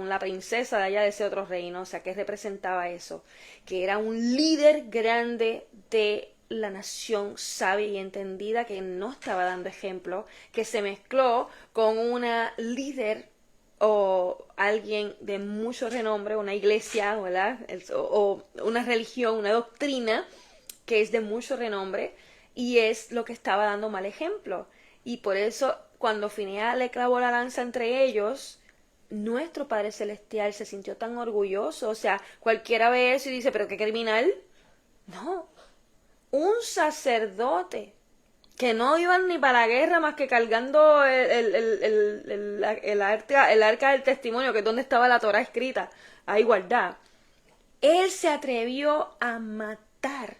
la princesa de allá de ese otro reino. O sea, que representaba eso, que era un líder grande de la nación sabia y entendida, que no estaba dando ejemplo, que se mezcló con una líder o alguien de mucho renombre, una iglesia, ¿verdad? O una religión, una doctrina que es de mucho renombre, y es lo que estaba dando mal ejemplo. Y por eso, cuando Fineas le clavó la lanza entre ellos, nuestro Padre Celestial se sintió tan orgulloso. O sea, cualquiera ve eso y dice, ¿pero qué criminal? No, un sacerdote que no iban ni para la guerra más que cargando el arca del testimonio, que es donde estaba la Torá escrita, a igualdad. Él se atrevió a matar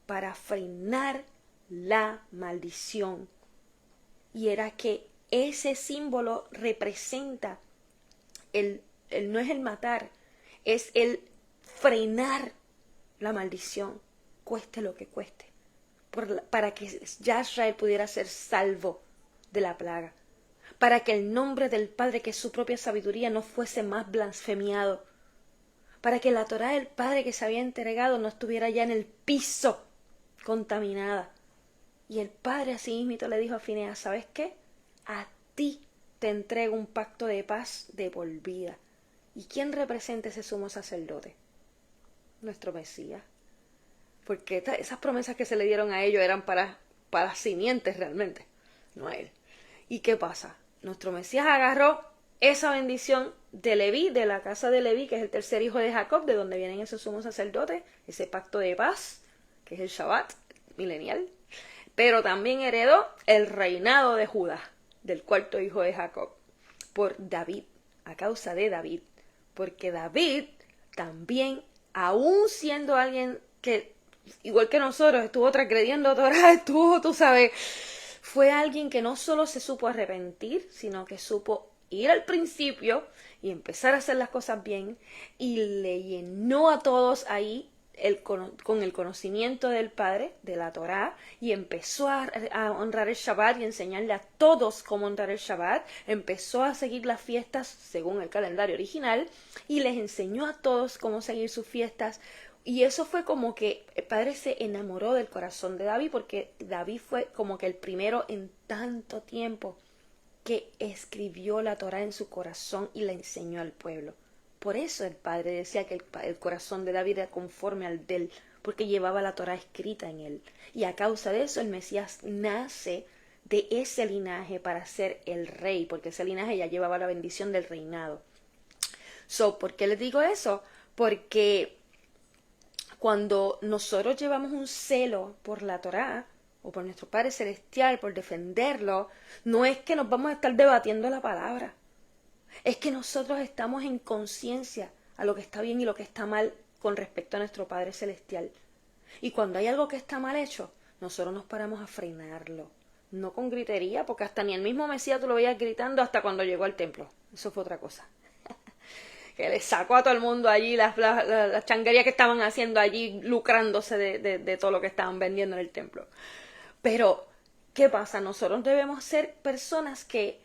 para frenar la maldición. Y era que ese símbolo representa no es el matar, es el frenar la maldición, cueste lo que cueste, para que Israel pudiera ser salvo de la plaga, para que el nombre del Padre, que es su propia sabiduría, no fuese más blasfemiado, para que la Torá del Padre que se había entregado no estuviera ya en el piso contaminada. Y el Padre así mismo le dijo a Fineas, ¿sabes qué? A ti te entrego un pacto de paz de por vida. ¿Y quién representa ese sumo sacerdote? Nuestro Mesías. Porque esas promesas que se le dieron a ellos eran para las simientes realmente, no a él. ¿Y qué pasa? Nuestro Mesías agarró esa bendición de Leví, de la casa de Leví, que es el tercer hijo de Jacob, de donde vienen esos sumos sacerdotes, ese pacto de paz, que es el Shabbat milenial. Pero también heredó el reinado de Judá, del cuarto hijo de Jacob, por David, a causa de David. Porque David también, aún siendo alguien que, igual que nosotros, estuvo transgrediendo Torah, tú sabes, fue alguien que no solo se supo arrepentir, sino que supo ir al principio y empezar a hacer las cosas bien, y le llenó a todos ahí con el conocimiento del Padre, de la Torá, y empezó a honrar el Shabbat y enseñarle a todos cómo honrar el Shabbat. Empezó a seguir las fiestas según el calendario original y les enseñó a todos cómo seguir sus fiestas. Y eso fue como que el Padre se enamoró del corazón de David, porque David fue como que el primero en tanto tiempo que escribió la Torá en su corazón y la enseñó al pueblo. Por eso el Padre decía que el corazón de David era conforme al de él, porque llevaba la Torá escrita en él. Y a causa de eso el Mesías nace de ese linaje para ser el rey, porque ese linaje ya llevaba la bendición del reinado. ¿Por qué les digo eso? Porque cuando nosotros llevamos un celo por la Torá, o por nuestro Padre Celestial, por defenderlo, no es que nos vamos a estar debatiendo la palabra. Es que nosotros estamos en conciencia a lo que está bien y lo que está mal con respecto a nuestro Padre Celestial. Y cuando hay algo que está mal hecho, nosotros nos paramos a frenarlo. No con gritería, porque hasta ni el mismo Mesías tú lo veías gritando hasta cuando llegó al templo. Eso fue otra cosa. Que le sacó a todo el mundo allí las changuerías que estaban haciendo allí, lucrándose de todo lo que estaban vendiendo en el templo. Pero, ¿qué pasa? Nosotros debemos ser personas que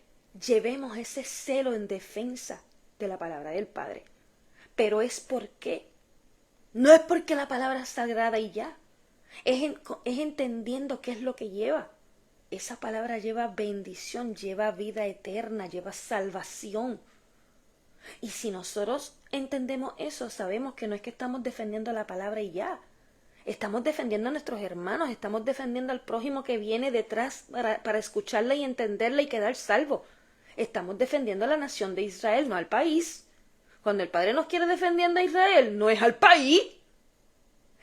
llevemos ese celo en defensa de la palabra del Padre. Pero es porque, no es porque la palabra es sagrada y ya. Es entendiendo qué es lo que lleva. Esa palabra lleva bendición, lleva vida eterna, lleva salvación. Y si nosotros entendemos eso, sabemos que no es que estamos defendiendo la palabra y ya. Estamos defendiendo a nuestros hermanos, estamos defendiendo al prójimo que viene detrás para escucharle y entenderle y quedar salvo. Estamos defendiendo a la nación de Israel, no al país. Cuando el Padre nos quiere defendiendo a Israel, no es al país.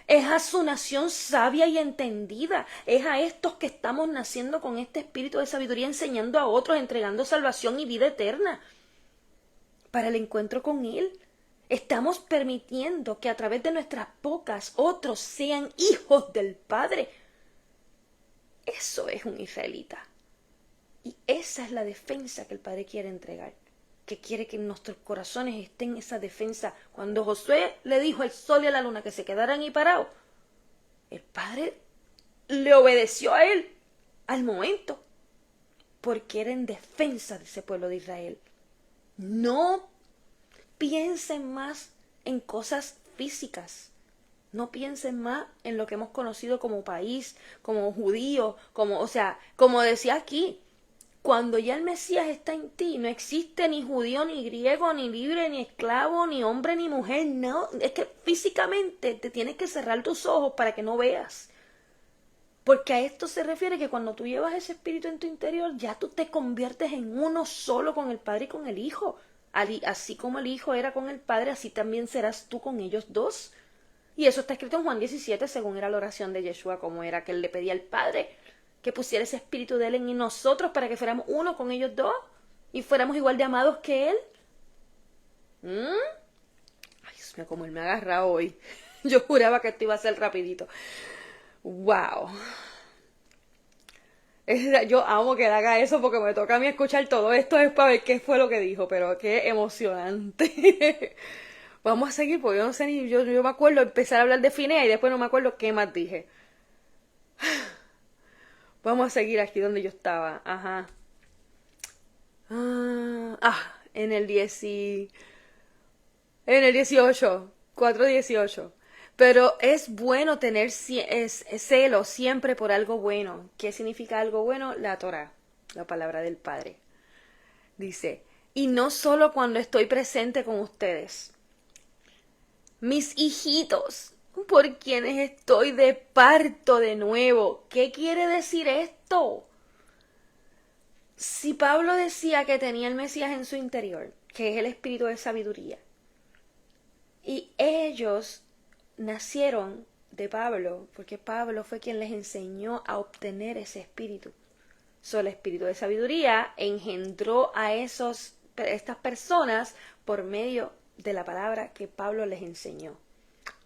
Es a su nación sabia y entendida. Es a estos que estamos naciendo con este espíritu de sabiduría, enseñando a otros, entregando salvación y vida eterna para el encuentro con Él. Estamos permitiendo que a través de nuestras bocas otros sean hijos del Padre. Eso es un israelita. Y esa es la defensa que el Padre quiere entregar. Que quiere que en nuestros corazones estén esa defensa. Cuando Josué le dijo al sol y a la luna que se quedaran ahí parados, el Padre le obedeció a él al momento. Porque era en defensa de ese pueblo de Israel. No piensen más en cosas físicas. No piensen más en lo que hemos conocido como país, como judío, como decía aquí, cuando ya el Mesías está en ti, no existe ni judío, ni griego, ni libre, ni esclavo, ni hombre, ni mujer, no. Es que físicamente te tienes que cerrar tus ojos para que no veas. Porque a esto se refiere que cuando tú llevas ese espíritu en tu interior, ya tú te conviertes en uno solo con el Padre y con el Hijo. Así como el Hijo era con el Padre, así también serás tú con ellos dos. Y eso está escrito en Juan 17, según era la oración de Yeshua, como era que él le pedía al Padre que pusiera ese espíritu de él en nosotros para que fuéramos uno con ellos dos y fuéramos igual de amados que él. Ay, Dios mío, como él me agarra hoy. Yo juraba que esto iba a ser rapidito. Wow. Yo amo que él haga eso porque me toca a mí escuchar todo esto es para ver qué fue lo que dijo, pero qué emocionante. Vamos a seguir porque yo no sé ni, yo me acuerdo empezar a hablar de Finea y después no me acuerdo qué más dije. Vamos a seguir aquí donde yo estaba. Ajá. En el 18. 4:18. Pero es bueno tener celo siempre por algo bueno. ¿Qué significa algo bueno? La Torá, la palabra del Padre. Dice, y no solo cuando estoy presente con ustedes. Mis hijitos, por quienes estoy de parto de nuevo. ¿Qué quiere decir esto? Si Pablo decía que tenía el Mesías en su interior, que es el espíritu de sabiduría, y ellos nacieron de Pablo, porque Pablo fue quien les enseñó a obtener ese espíritu. El espíritu de sabiduría engendró a estas personas por medio de la palabra que Pablo les enseñó.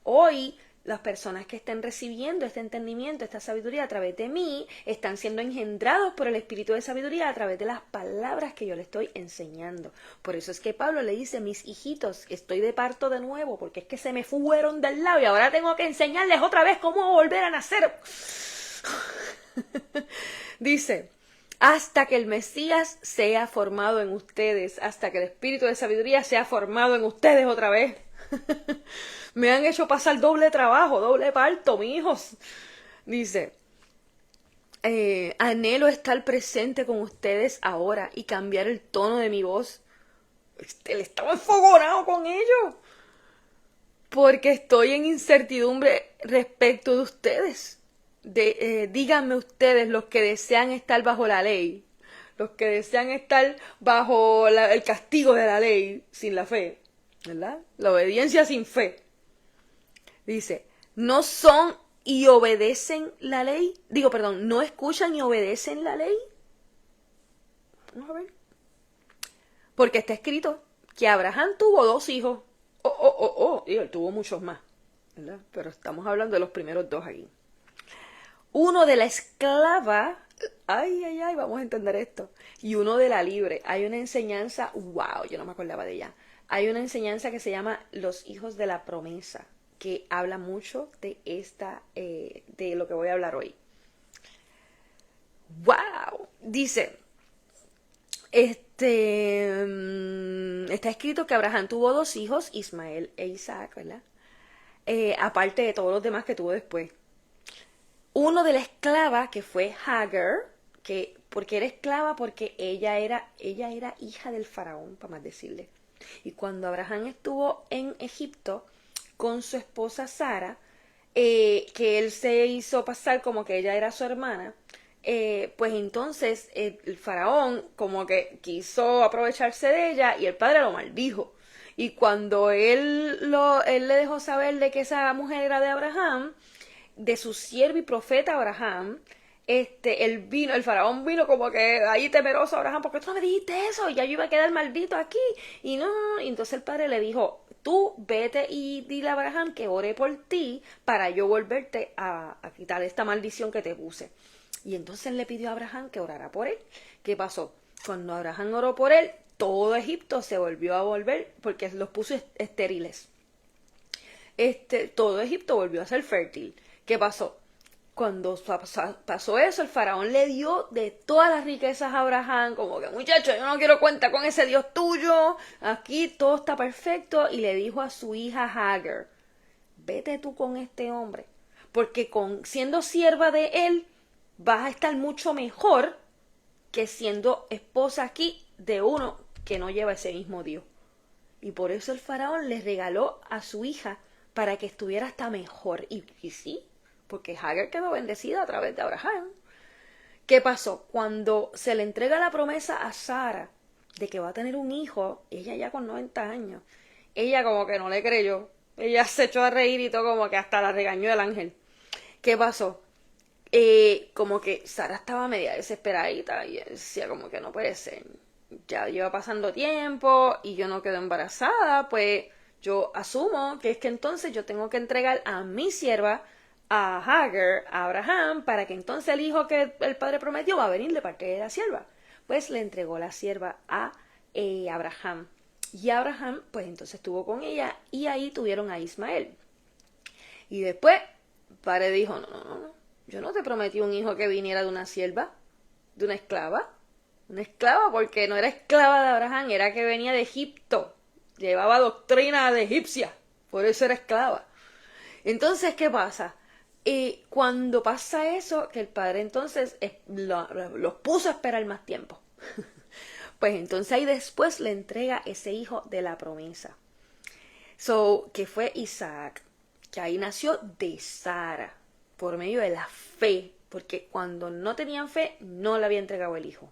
Hoy, las personas que estén recibiendo este entendimiento, esta sabiduría a través de mí, están siendo engendrados por el espíritu de sabiduría a través de las palabras que yo les estoy enseñando. Por eso es que Pablo le dice, mis hijitos, estoy de parto de nuevo, porque es que se me fueron del lado y ahora tengo que enseñarles otra vez cómo volver a nacer. Dice, hasta que el Mesías sea formado en ustedes, hasta que el espíritu de sabiduría sea formado en ustedes otra vez. Me han hecho pasar doble trabajo, doble parto, mis hijos. Dice, anhelo estar presente con ustedes ahora y cambiar el tono de mi voz. Él estaba enfogonado con ellos. Porque estoy en incertidumbre respecto de ustedes. Díganme ustedes, los que desean estar bajo la ley, los que desean estar bajo el castigo de la ley sin la fe, ¿verdad? La obediencia sin fe. Dice, no son y obedecen la ley. No escuchan y obedecen la ley. Vamos a ver. Porque está escrito que Abraham tuvo 2 hijos. Y él tuvo muchos más, ¿verdad? Pero estamos hablando de los primeros 2 aquí. Uno de la esclava, vamos a entender esto, y uno de la libre. Hay una enseñanza, wow, yo no me acordaba de ella. Hay una enseñanza que se llama los hijos de la promesa, que habla mucho de de lo que voy a hablar hoy. Wow, dice, está escrito que Abraham tuvo 2 hijos, Ismael e Isaac, ¿verdad? Aparte de todos los demás que tuvo después. Uno de la esclava, que fue Hagar, porque era esclava, porque ella era hija del faraón, para más decirle. Y cuando Abraham estuvo en Egipto con su esposa Sara, que él se hizo pasar como que ella era su hermana, pues entonces el faraón como que quiso aprovecharse de ella y el padre lo maldijo. Y cuando él le dejó saber de que esa mujer era de Abraham, de su siervo y profeta Abraham, el faraón vino como que ahí temeroso a Abraham, porque tú no me dijiste eso, y ya yo iba a quedar maldito aquí, y no, y entonces el padre le dijo, tú vete y dile a Abraham que ore por ti para yo volverte a quitar esta maldición que te puse. Y entonces le pidió a Abraham que orara por él. ¿Qué pasó? Cuando Abraham oró por él, todo Egipto se volvió a volver, porque los puso estériles. Todo Egipto volvió a ser fértil. ¿Qué pasó? Cuando pasó eso, el faraón le dio de todas las riquezas a Abraham, como que muchacho, yo no quiero cuenta con ese Dios tuyo, aquí todo está perfecto, y le dijo a su hija Hagar, vete tú con este hombre, porque siendo sierva de él, vas a estar mucho mejor que siendo esposa aquí de uno que no lleva ese mismo Dios. Y por eso el faraón le regaló a su hija para que estuviera hasta mejor. Y sí, porque Hagar quedó bendecida a través de Abraham. ¿Qué pasó? Cuando se le entrega la promesa a Sara de que va a tener un hijo, ella ya con 90 años, ella como que no le creyó. Ella se echó a reír y todo, como que hasta la regañó el ángel. ¿Qué pasó? Como que Sara estaba media desesperadita y decía como que no puede ser. Ya lleva pasando tiempo y yo no quedo embarazada, pues yo asumo que es que entonces yo tengo que entregar a mi sierva, a Hagar, a Abraham, para que entonces el hijo que el padre prometió va a venir de parte de la sierva. Pues le entregó la sierva a Abraham. Y Abraham, pues entonces estuvo con ella y ahí tuvieron a Ismael. Y después, el padre dijo, no, yo no te prometí un hijo que viniera de una sierva, de una esclava. Una esclava porque no era esclava de Abraham, era que venía de Egipto. Llevaba doctrina de egipcia, por eso era esclava. Entonces, ¿qué pasa? Cuando pasa eso, que el padre entonces los puso a esperar más tiempo. Pues entonces ahí después le entrega ese hijo de la promesa. Que fue Isaac, que ahí nació de Sara, por medio de la fe, porque cuando no tenían fe, no le había entregado el hijo.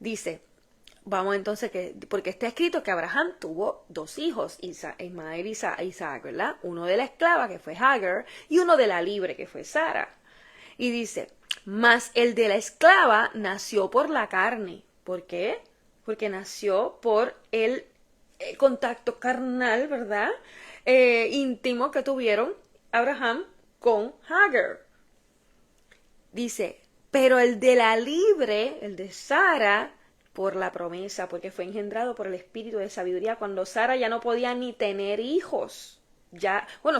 Dice, vamos entonces, porque está escrito que Abraham tuvo dos hijos, Ismael y Isaac, ¿verdad? Uno de la esclava, que fue Hagar, y uno de la libre, que fue Sara. Y dice, mas el de la esclava nació por la carne. ¿Por qué? Porque nació por el contacto carnal, ¿verdad? Íntimo que tuvieron Abraham con Hagar. Dice, pero el de la libre, el de Sara, por la promesa, porque fue engendrado por el espíritu de sabiduría cuando Sara ya no podía ni tener hijos.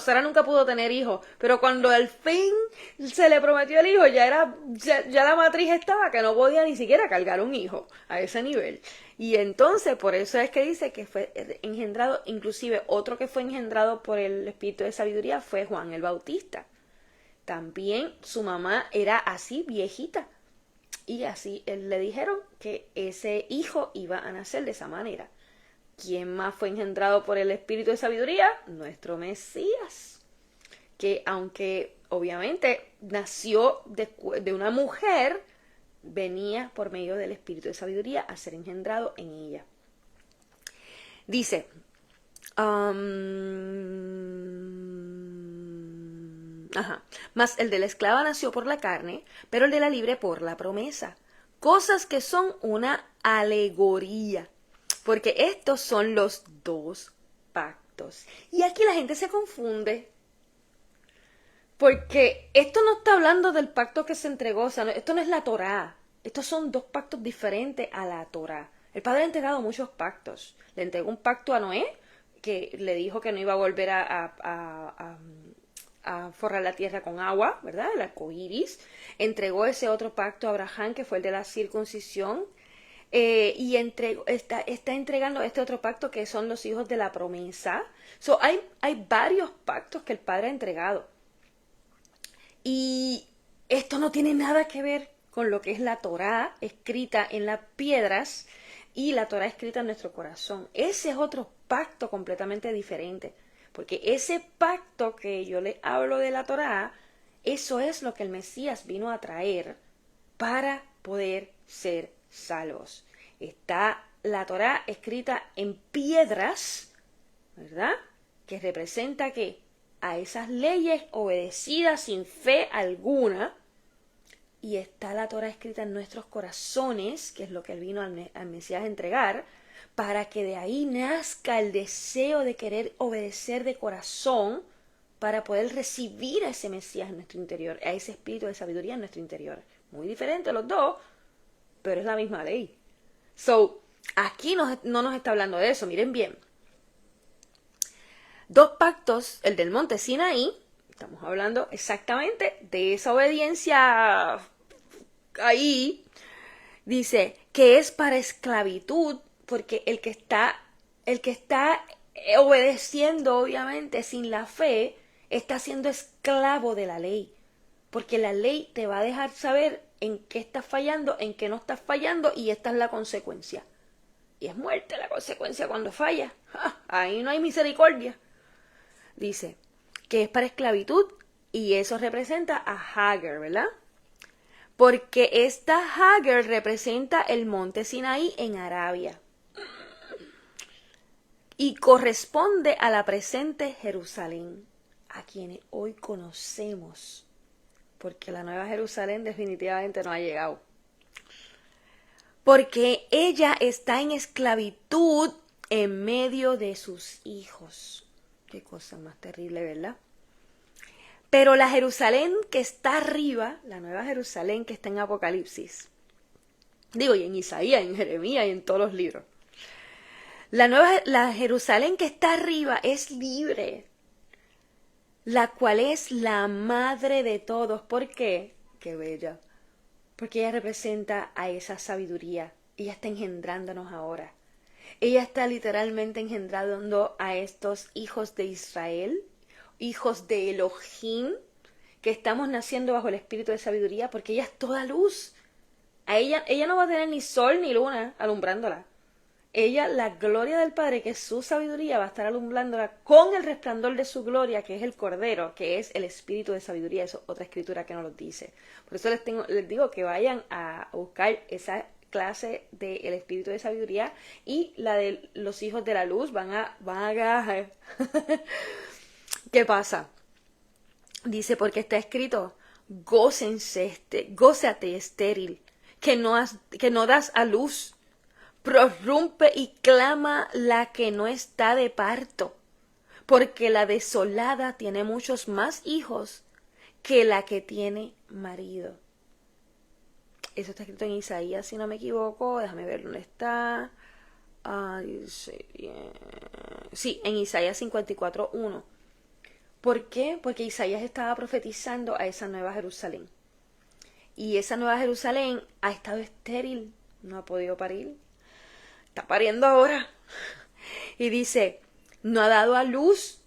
Sara nunca pudo tener hijos, pero cuando al fin se le prometió el hijo, ya la matriz estaba que no podía ni siquiera cargar un hijo a ese nivel. Y entonces, por eso es que dice que fue engendrado, inclusive otro que fue engendrado por el espíritu de sabiduría fue Juan el Bautista. También su mamá era así, viejita. Y así le dijeron que ese hijo iba a nacer de esa manera. ¿Quién más fue engendrado por el espíritu de sabiduría? Nuestro Mesías. Que aunque obviamente nació de una mujer, venía por medio del espíritu de sabiduría a ser engendrado en ella. Dice, mas el de la esclava nació por la carne, pero el de la libre por la promesa. Cosas que son una alegoría, porque estos son los dos pactos. Y aquí la gente se confunde, porque esto no está hablando del pacto que se entregó, o sea, esto no es la Torá. Estos son dos pactos diferentes a la Torá. El Padre ha entregado muchos pactos. Le entregó un pacto a Noé, que le dijo que no iba a volver a forrar la tierra con agua, ¿verdad? El arco iris. Entregó ese otro pacto a Abraham, que fue el de la circuncisión. Y está entregando este otro pacto, que son los hijos de la promesa. Hay varios pactos que el Padre ha entregado. Y esto no tiene nada que ver con lo que es la Torá escrita en las piedras y la Torá escrita en nuestro corazón. Ese es otro pacto completamente diferente. Porque ese pacto que yo le hablo de la Torá, eso es lo que el Mesías vino a traer para poder ser salvos. Está la Torá escrita en piedras, ¿verdad? Que representa que a esas leyes obedecidas sin fe alguna, y está la Torá escrita en nuestros corazones, que es lo que él vino al Mesías a entregar, para que de ahí nazca el deseo de querer obedecer de corazón para poder recibir a ese Mesías en nuestro interior, a ese espíritu de sabiduría en nuestro interior. Muy diferente los dos, pero es la misma ley. So, aquí no nos está hablando de eso, miren bien. Dos pactos, el del monte Sinaí, estamos hablando exactamente de esa obediencia ahí, dice que es para esclavitud, porque el que está obedeciendo obviamente sin la fe, está siendo esclavo de la ley, porque la ley te va a dejar saber en qué estás fallando, en qué no estás fallando, y esta es la consecuencia. Y es muerte la consecuencia cuando falla. Ahí no hay misericordia. Dice que es para esclavitud, y eso representa a Hagar, ¿verdad? Porque esta Hagar representa el monte Sinaí en Arabia y corresponde a la presente Jerusalén, a quienes hoy conocemos, porque la nueva Jerusalén definitivamente no ha llegado. Porque ella está en esclavitud en medio de sus hijos. Qué cosa más terrible, ¿verdad? Pero la Jerusalén que está arriba, la nueva Jerusalén que está en Apocalipsis, digo, y en Isaías, en Jeremías y en todos los libros, la Jerusalén que está arriba es libre, la cual es la madre de todos. ¿Por qué? Qué bella. Porque ella representa a esa sabiduría. Ella está engendrándonos ahora. Ella está literalmente engendrando a estos hijos de Israel, hijos de Elohim, que estamos naciendo bajo el espíritu de sabiduría, porque ella es toda luz. A ella no va a tener ni sol ni luna alumbrándola. Ella, la gloria del Padre, que es su sabiduría, va a estar alumbrándola con el resplandor de su gloria, que es el Cordero, que es el espíritu de sabiduría. Eso es otra escritura que nos lo dice. Por eso les digo que vayan a buscar esa clase del espíritu de sabiduría, y la de los hijos de la luz van a ¿Qué pasa? Dice, porque está escrito, gózate estéril, que no das a luz. Prorrumpe y clama la que no está de parto, porque la desolada tiene muchos más hijos que la que tiene marido. Eso está escrito en Isaías, si no me equivoco. Déjame ver dónde está. Sí, en Isaías 54:1. ¿Por qué? Porque Isaías estaba profetizando a esa nueva Jerusalén. Y esa nueva Jerusalén ha estado estéril, no ha podido parir. Está pariendo ahora. Y dice, no ha dado a luz,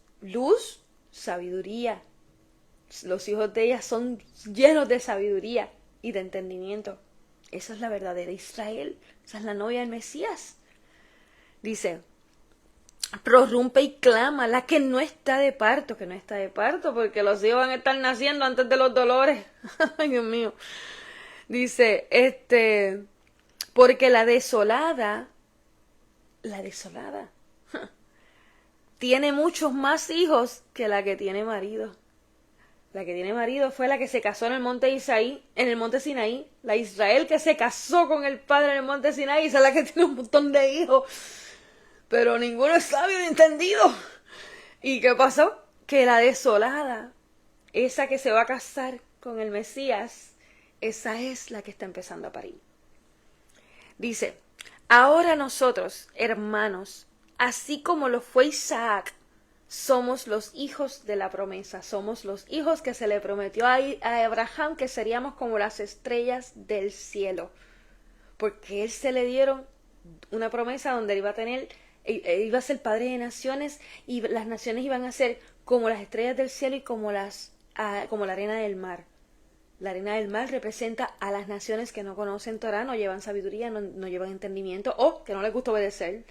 sabiduría. Los hijos de ella son llenos de sabiduría y de entendimiento. Esa es la verdadera Israel. Esa es la novia del Mesías. Dice, prorrumpe y clama la que no está de parto, porque los hijos van a estar naciendo antes de los dolores. Ay, Dios mío. Dice, porque la desolada tiene muchos más hijos que la que tiene marido. La que tiene marido fue la que se casó en el monte Sinaí. La Israel que se casó con el padre en el monte Sinaí, esa es la que tiene un montón de hijos. Pero ninguno es sabio ni entendido. ¿Y qué pasó? Que la desolada, esa que se va a casar con el Mesías, esa es la que está empezando a parir. Dice, ahora nosotros, hermanos, así como lo fue Isaac, somos los hijos de la promesa, somos los hijos que se le prometió a Abraham, que seríamos como las estrellas del cielo, porque él se le dieron una promesa donde él iba a ser padre de naciones, y las naciones iban a ser como las estrellas del cielo y como la arena del mar. La arena del mar representa a las naciones que no conocen Torah, no llevan sabiduría, no llevan entendimiento, o que no les gusta obedecer.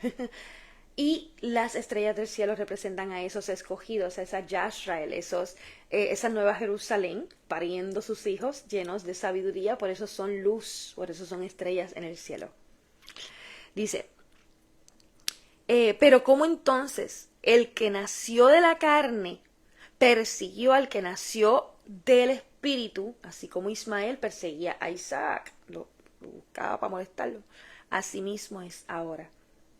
Y las estrellas del cielo representan a esos escogidos, a esa Yashrael, esa nueva Jerusalén, pariendo sus hijos llenos de sabiduría, por eso son luz, por eso son estrellas en el cielo. Dice, pero ¿cómo entonces el que nació de la carne persiguió al que nació del espíritu, así como Ismael perseguía a Isaac, lo buscaba para molestarlo? Asimismo es ahora.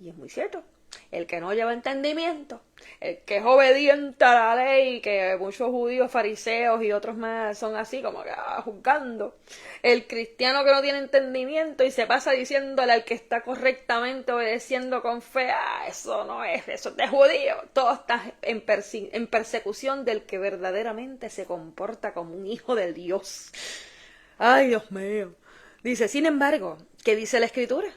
Y es muy cierto. El que no lleva entendimiento, el que es obediente a la ley, que muchos judíos, fariseos y otros más son así como que juzgando. El cristiano que no tiene entendimiento y se pasa diciéndole al que está correctamente obedeciendo con fe, eso no es, eso es de judío. Todo está en persecución del que verdaderamente se comporta como un hijo del Dios. Ay, Dios mío. Dice, sin embargo, ¿qué dice la Escritura?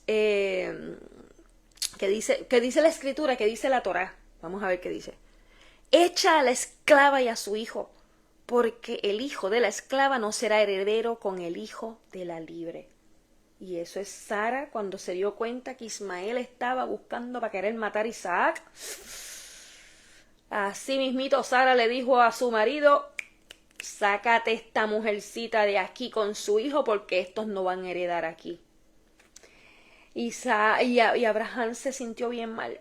¿Qué dice la Escritura? ¿Qué dice la Torá? Vamos a ver qué dice. Echa a la esclava y a su hijo, porque el hijo de la esclava no será heredero con el hijo de la libre. Y eso es Sara cuando se dio cuenta que Ismael estaba buscando para querer matar a Isaac. Así mismito Sara le dijo a su marido, sácate esta mujercita de aquí con su hijo porque estos no van a heredar aquí. Y Abraham se sintió bien mal,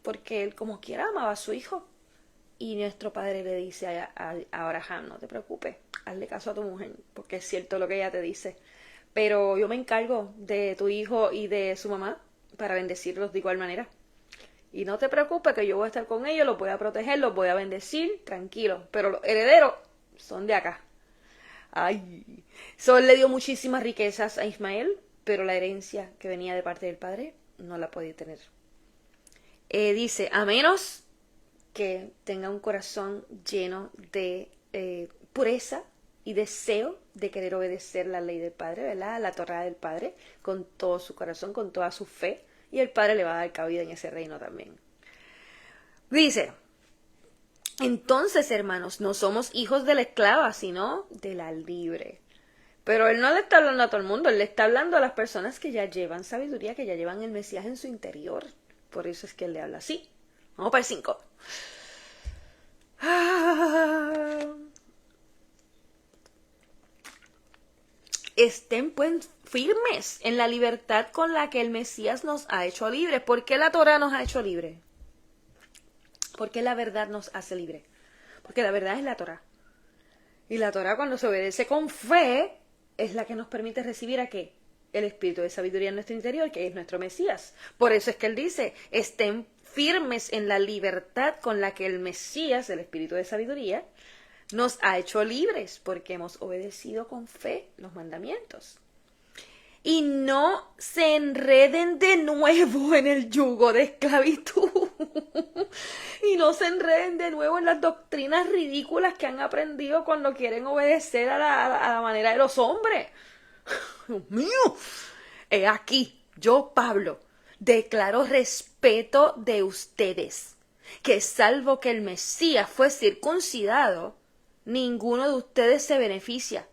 porque él como quiera amaba a su hijo. Y nuestro padre le dice a Abraham, no te preocupes, hazle caso a tu mujer, porque es cierto lo que ella te dice. Pero yo me encargo de tu hijo y de su mamá para bendecirlos de igual manera. Y no te preocupes que yo voy a estar con ellos, los voy a proteger, los voy a bendecir, tranquilo. Pero los herederos son de acá. Ay, Sol le dio muchísimas riquezas a Ismael, pero la herencia que venía de parte del padre no la podía tener. Dice, a menos que tenga un corazón lleno de pureza y deseo de querer obedecer la ley del padre, ¿verdad? La Torá del padre, con todo su corazón, con toda su fe, y el padre le va a dar cabida en ese reino también. Dice, entonces, hermanos, no somos hijos de la esclava, sino de la libre. Pero él no le está hablando a todo el mundo, él le está hablando a las personas que ya llevan sabiduría, que ya llevan el Mesías en su interior. Por eso es que él le habla así. Vamos para el 5. Estén pues firmes en la libertad con la que el Mesías nos ha hecho libres. ¿Por qué la Torá nos ha hecho libres? ¿Por qué la verdad nos hace libres? Porque la verdad es la Torá. Y la Torá, cuando se obedece con fe, es la que nos permite recibir ¿a qué? El espíritu de sabiduría en nuestro interior, que es nuestro Mesías. Por eso es que él dice, estén firmes en la libertad con la que el Mesías, el espíritu de sabiduría, nos ha hecho libres, porque hemos obedecido con fe los mandamientos. Y no se enreden de nuevo en el yugo de esclavitud. Y no se enreden de nuevo en las doctrinas ridículas que han aprendido cuando quieren obedecer a la manera de los hombres. Dios mío. He aquí, yo, Pablo, declaro respeto de ustedes, que salvo que el Mesías fue circuncidado, ninguno de ustedes se beneficia.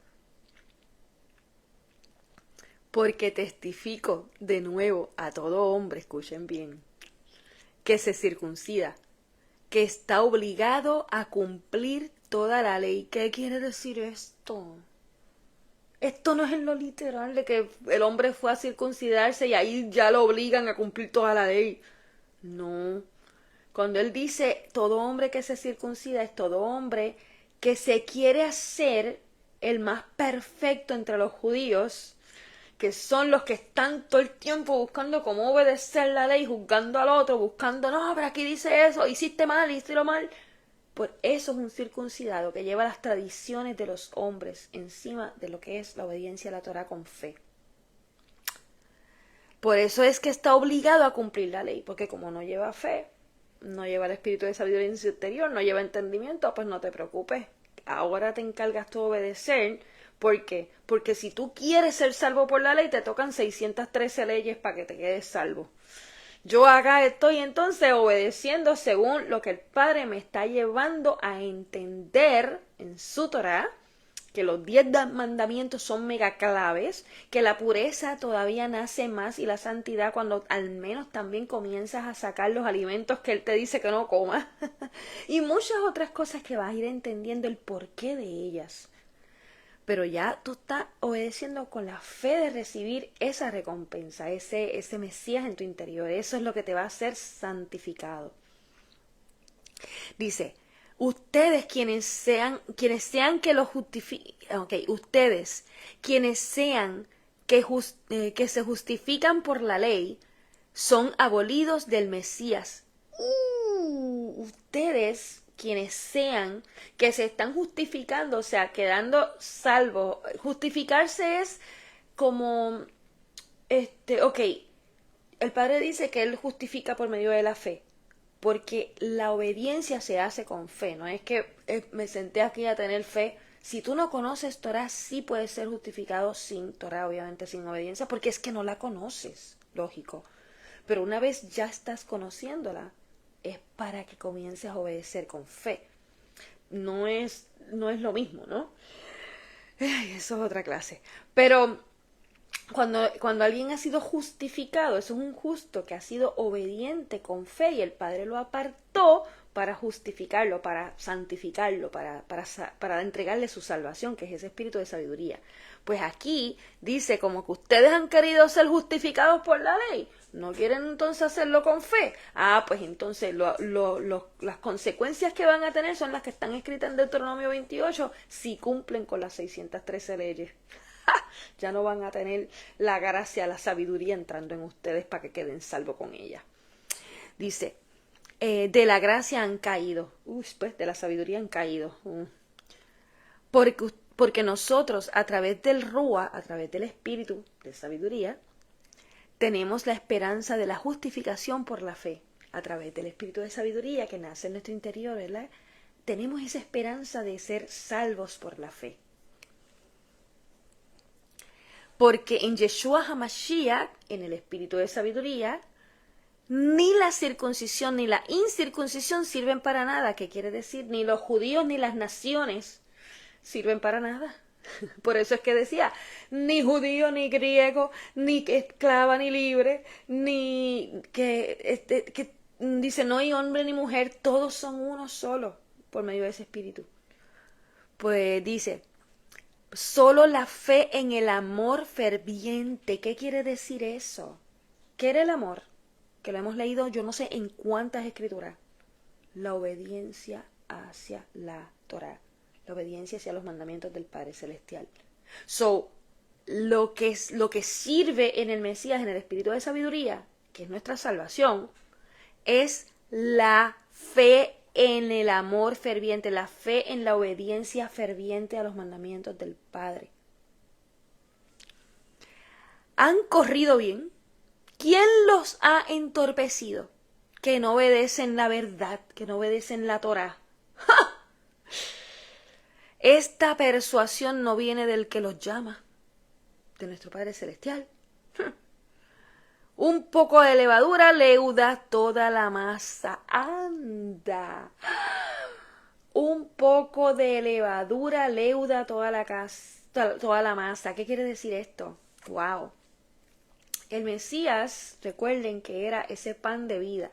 Porque testifico de nuevo a todo hombre, escuchen bien, que se circuncida, que está obligado a cumplir toda la ley. ¿Qué quiere decir esto? Esto no es en lo literal de que el hombre fue a circuncidarse y ahí ya lo obligan a cumplir toda la ley. No. Cuando él dice todo hombre que se circuncida es todo hombre que se quiere hacer el más perfecto entre los judíos, que son los que están todo el tiempo buscando cómo obedecer la ley, juzgando al otro, buscando, no, pero aquí dice eso, hiciste mal, hiciste lo mal. Pues eso es un circuncidado que lleva las tradiciones de los hombres encima de lo que es la obediencia a la Torá con fe. Por eso es que está obligado a cumplir la ley, porque como no lleva fe, no lleva el espíritu de sabiduría en su interior, no lleva entendimiento, pues no te preocupes. Ahora te encargas tú de obedecer. ¿Por qué? Porque si tú quieres ser salvo por la ley, te tocan 613 leyes para que te quedes salvo. Yo acá estoy entonces obedeciendo según lo que el Padre me está llevando a entender en su Torá, que los 10 mandamientos son mega claves, que la pureza todavía nace más y la santidad cuando al menos también comienzas a sacar los alimentos que Él te dice que no comas, y muchas otras cosas que vas a ir entendiendo el porqué de ellas. Pero ya tú estás obedeciendo con la fe de recibir esa recompensa, ese Mesías en tu interior. Eso es lo que te va a hacer santificado. Dice, ustedes quienes sean que lo justifiquen, ustedes quienes sean que se justifican por la ley, son abolidos del Mesías. Ustedes quienes sean que se están justificando, o sea, quedando salvos. Justificarse es como, el Padre dice que Él justifica por medio de la fe, porque la obediencia se hace con fe, no es que me senté aquí a tener fe. Si tú no conoces Torah, sí puedes ser justificado sin Torah, obviamente sin obediencia, porque es que no la conoces, lógico. Pero una vez ya estás conociéndola, es para que comiences a obedecer con fe. No es lo mismo, ¿no? Eso es otra clase. Pero cuando alguien ha sido justificado, eso es un justo que ha sido obediente con fe y el Padre lo apartó para justificarlo, para santificarlo, para entregarle su salvación, que es ese espíritu de sabiduría. Pues aquí dice como que ustedes han querido ser justificados por la ley, ¿no quieren entonces hacerlo con fe? Pues entonces las consecuencias que van a tener son las que están escritas en Deuteronomio 28 si cumplen con las 613 leyes. Ya no van a tener la gracia, la sabiduría entrando en ustedes para que queden salvos con ella. Dice, de la gracia han caído, pues de la sabiduría han caído. Porque nosotros a través del Rúa, a través del espíritu de sabiduría, tenemos la esperanza de la justificación por la fe. A través del espíritu de sabiduría que nace en nuestro interior, ¿verdad? Tenemos esa esperanza de ser salvos por la fe. Porque en Yeshua HaMashiach, en el espíritu de sabiduría, ni la circuncisión ni la incircuncisión sirven para nada. ¿Qué quiere decir? Ni los judíos ni las naciones sirven para nada. Por eso es que decía, ni judío ni griego, ni esclava ni libre, ni que dice no hay hombre ni mujer, todos son uno solo por medio de ese espíritu. Pues dice, solo la fe en el amor ferviente. ¿Qué quiere decir eso? ¿Qué era el amor? Que lo hemos leído yo no sé en cuántas escrituras. La obediencia hacia la Torah. La obediencia hacia los mandamientos del Padre Celestial. Lo que sirve en el Mesías, en el espíritu de sabiduría, que es nuestra salvación, es la fe en el amor ferviente, la fe en la obediencia ferviente a los mandamientos del Padre. ¿Han corrido bien? ¿Quién los ha entorpecido? Que no obedecen la verdad, que no obedecen la Torah. ¡Ja! Esta persuasión no viene del que los llama, de nuestro Padre Celestial. Un poco de levadura leuda toda la masa. ¡Anda! Un poco de levadura leuda toda la masa. ¿Qué quiere decir esto? ¡Wow! El Mesías, recuerden que era ese pan de vida.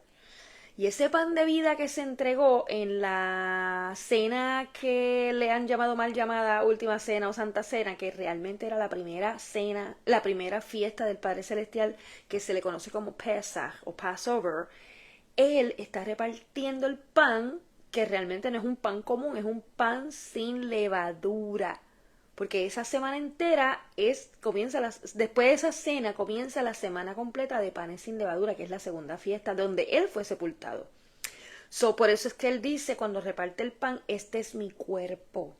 Y ese pan de vida que se entregó en la cena que le han llamado mal llamada Última Cena o Santa Cena, que realmente era la primera cena, la primera fiesta del Padre Celestial, que se le conoce como Pesach o Passover, Él está repartiendo el pan, que realmente no es un pan común, es un pan sin levadura. Porque esa semana entera después de esa cena comienza la semana completa de panes sin levadura, que es la segunda fiesta donde Él fue sepultado. Por eso es que Él dice cuando reparte el pan, este es mi cuerpo,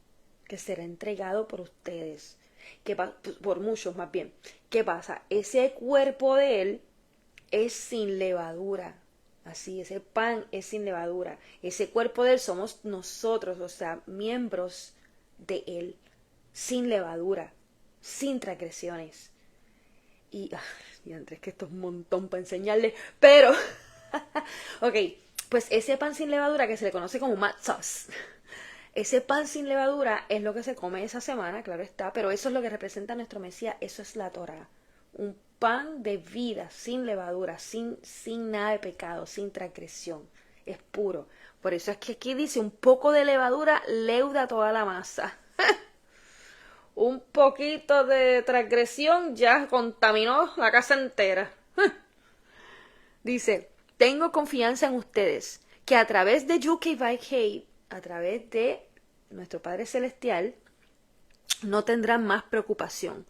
que será entregado por ustedes, por muchos más bien. ¿Qué pasa? Ese cuerpo de Él es sin levadura. Así, ese pan es sin levadura. Ese cuerpo de Él somos nosotros, o sea, miembros de Él. Sin levadura, sin transgresiones. Y es que esto es un montón para enseñarles, pero, ok, pues ese pan sin levadura que se le conoce como matzos, Ese pan sin levadura es lo que se come esa semana, claro está, pero eso es lo que representa a nuestro Mesías, eso es la Torá. Un pan de vida, sin levadura, sin nada de pecado, sin transgresión. Es puro. Por eso es que aquí dice, un poco de levadura leuda toda la masa. Un poquito de transgresión ya contaminó la casa entera. Dice, tengo confianza en ustedes, que a través de Yukei, a través de nuestro Padre Celestial, no tendrán más preocupación.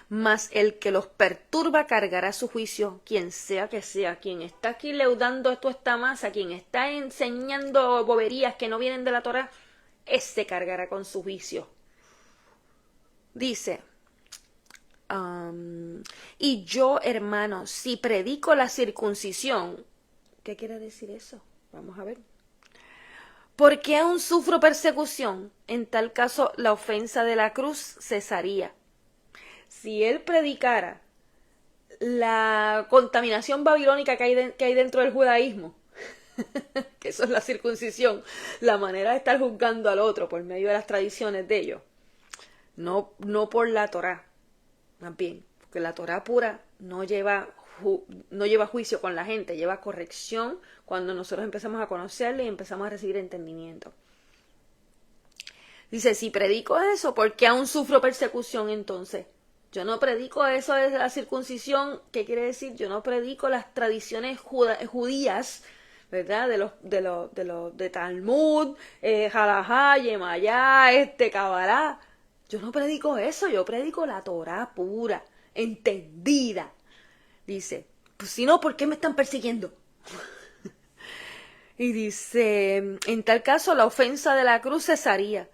Mas el que los perturba cargará su juicio, quien sea que sea, quien está aquí leudando esta masa, quien está enseñando boberías que no vienen de la Torá, ese cargará con su juicio. Dice, y yo, hermanos, si predico la circuncisión, ¿qué quiere decir eso? Vamos a ver. ¿Por qué aún sufro persecución? En tal caso, la ofensa de la cruz cesaría. Si él predicara la contaminación babilónica que hay dentro del judaísmo, que eso es la circuncisión, la manera de estar juzgando al otro por medio de las tradiciones de ellos, no por la Torá, más bien, porque la Torá pura no lleva juicio con la gente, lleva corrección cuando nosotros empezamos a conocerle y empezamos a recibir entendimiento. Dice, si predico eso, ¿por qué aún sufro persecución entonces? Yo no predico eso de la circuncisión, ¿qué quiere decir? Yo no predico las tradiciones judías, ¿verdad? De Talmud, Jalajá, Yemayá, Kabbalah. Yo no predico eso, yo predico la Torá pura, entendida. Dice, pues si no, ¿por qué me están persiguiendo? Y dice, en tal caso la ofensa de la cruz cesaría.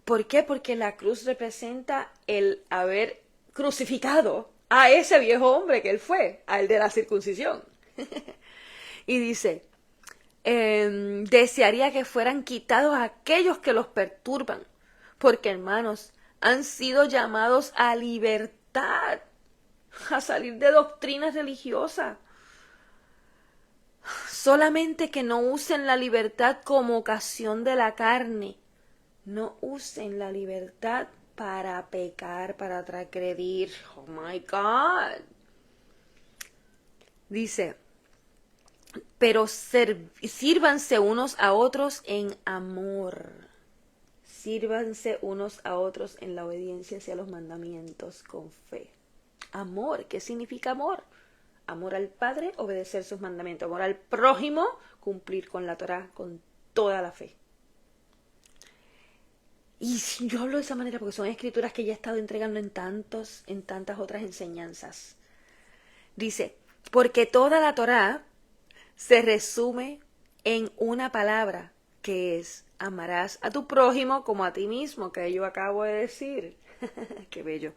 ¿Por qué? Porque la cruz representa el haber crucificado a ese viejo hombre que él fue, al de la circuncisión. Y dice, desearía que fueran quitados aquellos que los perturban, porque hermanos, han sido llamados a libertad, a salir de doctrinas religiosas. Solamente que no usen la libertad como ocasión de la carne. No usen la libertad para pecar, para transgredir. Oh my God. Dice, pero sírvanse unos a otros en amor. Sírvanse unos a otros en la obediencia hacia los mandamientos con fe. Amor, ¿qué significa amor? Amor al Padre, obedecer sus mandamientos. Amor al prójimo, cumplir con la Torá con toda la fe. Y yo hablo de esa manera porque son escrituras que ya he estado entregando en tantas otras enseñanzas. Dice, porque toda la Torá se resume en una palabra, que es, amarás a tu prójimo como a ti mismo, que yo acabo de decir. Qué bello.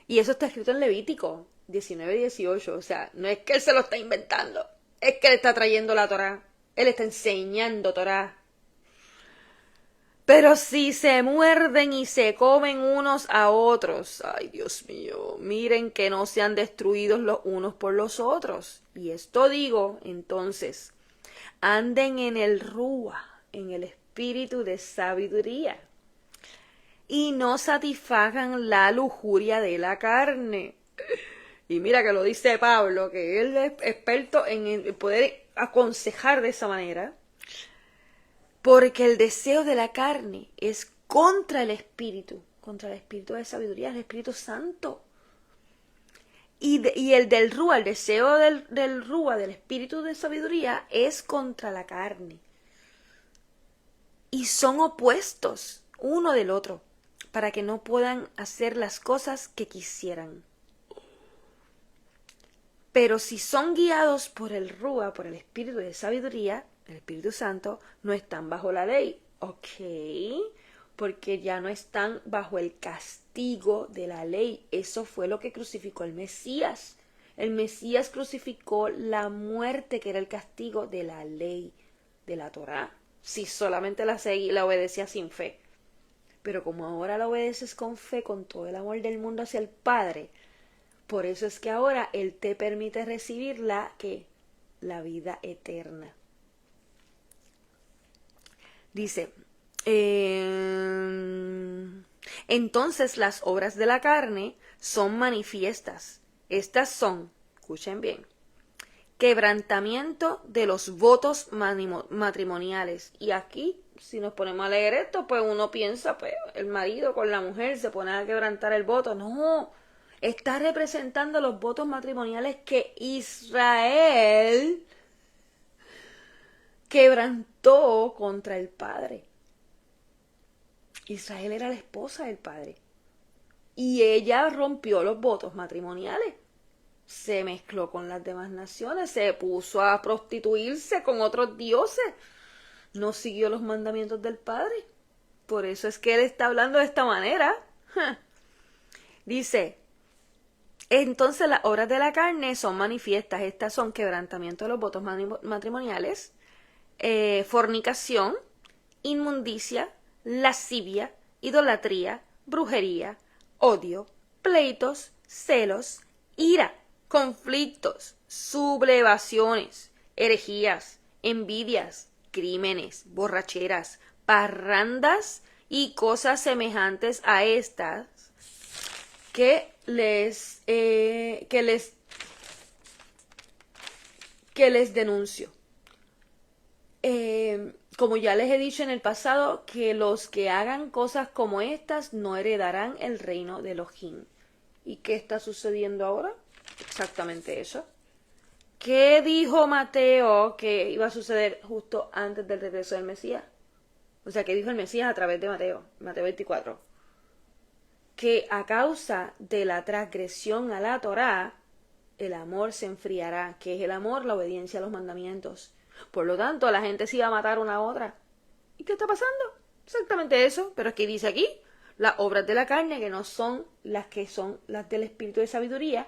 Y eso está escrito en Levítico 19:18. O sea, no es que él se lo está inventando, es que él está trayendo la Torá. Él está enseñando Torá. Pero si se muerden y se comen unos a otros, ay Dios mío, miren que no sean destruidos los unos por los otros. Y esto digo, entonces, anden en el Rúa, en el espíritu de sabiduría, y no satisfagan la lujuria de la carne. Y mira que lo dice Pablo, que él es experto en poder aconsejar de esa manera. Porque el deseo de la carne es contra el espíritu de sabiduría, el Espíritu Santo. Y el del Rúa, el deseo del Rúa, del espíritu de sabiduría, es contra la carne. Y son opuestos uno del otro, para que no puedan hacer las cosas que quisieran. Pero si son guiados por el Rúa, por el espíritu de sabiduría, el Espíritu Santo, no están bajo la ley. Ok, porque ya no están bajo el castigo de la ley. Eso fue lo que crucificó el Mesías. El Mesías crucificó la muerte, que era el castigo de la ley, de la Torá. Si solamente la obedecías sin fe. Pero como ahora la obedeces con fe, con todo el amor del mundo hacia el Padre, por eso es que ahora Él te permite recibir la vida eterna. Dice, Entonces las obras de la carne son manifiestas. Estas son, escuchen bien, quebrantamiento de los votos matrimoniales. Y aquí, si nos ponemos a leer esto, pues uno piensa, pues el marido con la mujer se pone a quebrantar el voto. No, está representando los votos matrimoniales que Israel quebrantó contra el padre. Israel era la esposa del padre. Y ella rompió los votos matrimoniales. Se mezcló con las demás naciones, se puso a prostituirse con otros dioses. No siguió los mandamientos del padre. Por eso es que él está hablando de esta manera. Dice, entonces las obras de la carne son manifiestas. Estas son quebrantamiento de los votos matrimoniales, fornicación, inmundicia, lascivia, idolatría, brujería, odio, pleitos, celos, ira, conflictos, sublevaciones, herejías, envidias, crímenes, borracheras, parrandas y cosas semejantes a estas que les denuncio. Como ya les he dicho en el pasado, que los que hagan cosas como estas no heredarán el reino de Elohim. ¿Y qué está sucediendo ahora? Exactamente eso. ¿Qué dijo Mateo que iba a suceder justo antes del regreso del Mesías? O sea, ¿qué dijo el Mesías a través de Mateo? Mateo 24. Que a causa de la transgresión a la Torá, el amor se enfriará. ¿Qué es el amor? La obediencia a los mandamientos. Por lo tanto, la gente se iba a matar una a otra. ¿Y qué está pasando? Exactamente eso. Pero es que dice aquí, las obras de la carne, que no son las del espíritu de sabiduría,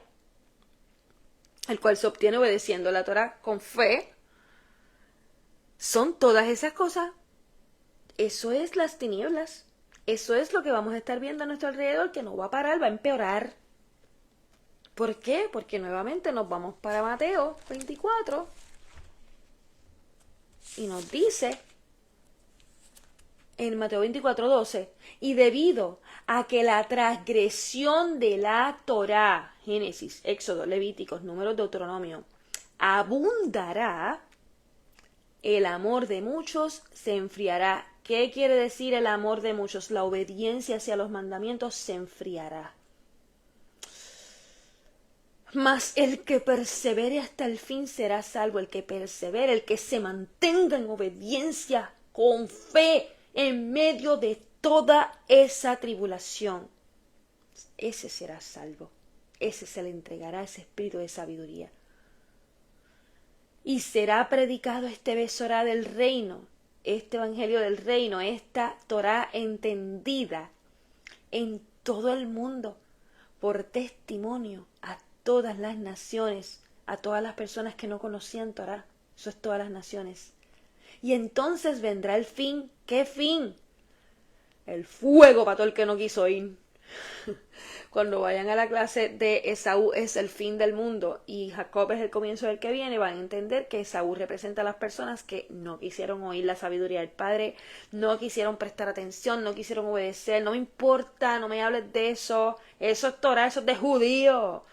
el cual se obtiene obedeciendo la Torá con fe, son todas esas cosas. Eso es las tinieblas. Eso es lo que vamos a estar viendo a nuestro alrededor, que no va a parar, va a empeorar. ¿Por qué? Porque nuevamente nos vamos para Mateo 24 y nos dice en Mateo 24:12, y debido a que la transgresión de la Torá, Génesis, Éxodo, Levíticos, Números, Deuteronomio, abundará, el amor de muchos se enfriará. ¿Qué quiere decir el amor de muchos? La obediencia hacia los mandamientos se enfriará. Mas el que persevere hasta el fin será salvo. El que persevere, el que se mantenga en obediencia, con fe, en medio de toda esa tribulación, ese será salvo. Ese se le entregará ese espíritu de sabiduría. Y será predicado este Besorá del reino, este evangelio del reino, esta Torá entendida en todo el mundo, por testimonio a todas las naciones, a todas las personas que no conocían Torá. Eso es todas las naciones. Y entonces vendrá el fin. ¿Qué fin? El fuego para todo el que no quiso ir. Cuando vayan a la clase de Esaú es el fin del mundo y Jacob es el comienzo del que viene, van a entender que Esaú representa a las personas que no quisieron oír la sabiduría del Padre, no quisieron prestar atención, no quisieron obedecer. No me importa, no me hables de eso, eso es Torah, eso es de judío.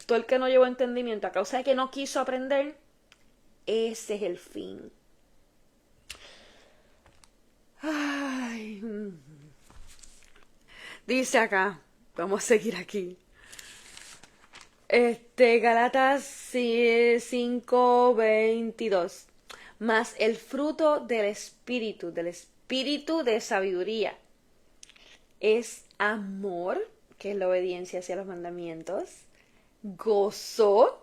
Todo el que no llevó entendimiento a causa de que no quiso aprender, ese es el fin. Ay. Dice acá, vamos a seguir aquí. Galatas 5:22. Mas el fruto del espíritu de sabiduría, es amor, que es la obediencia hacia los mandamientos, gozo,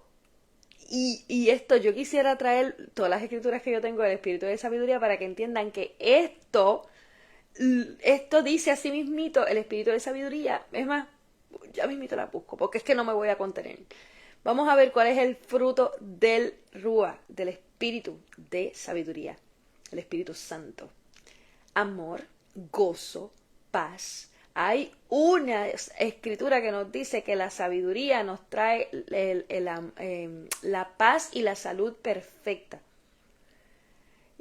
y esto yo quisiera traer todas las escrituras que yo tengo del espíritu de sabiduría para que entiendan que esto dice así mismito, el espíritu de sabiduría. Es más, ya mismito la busco, porque es que no me voy a contener. Vamos a ver cuál es el fruto del Ruach, del espíritu de sabiduría, el Espíritu Santo. Amor, gozo, paz. Hay una escritura que nos dice que la sabiduría nos trae la paz y la salud perfecta.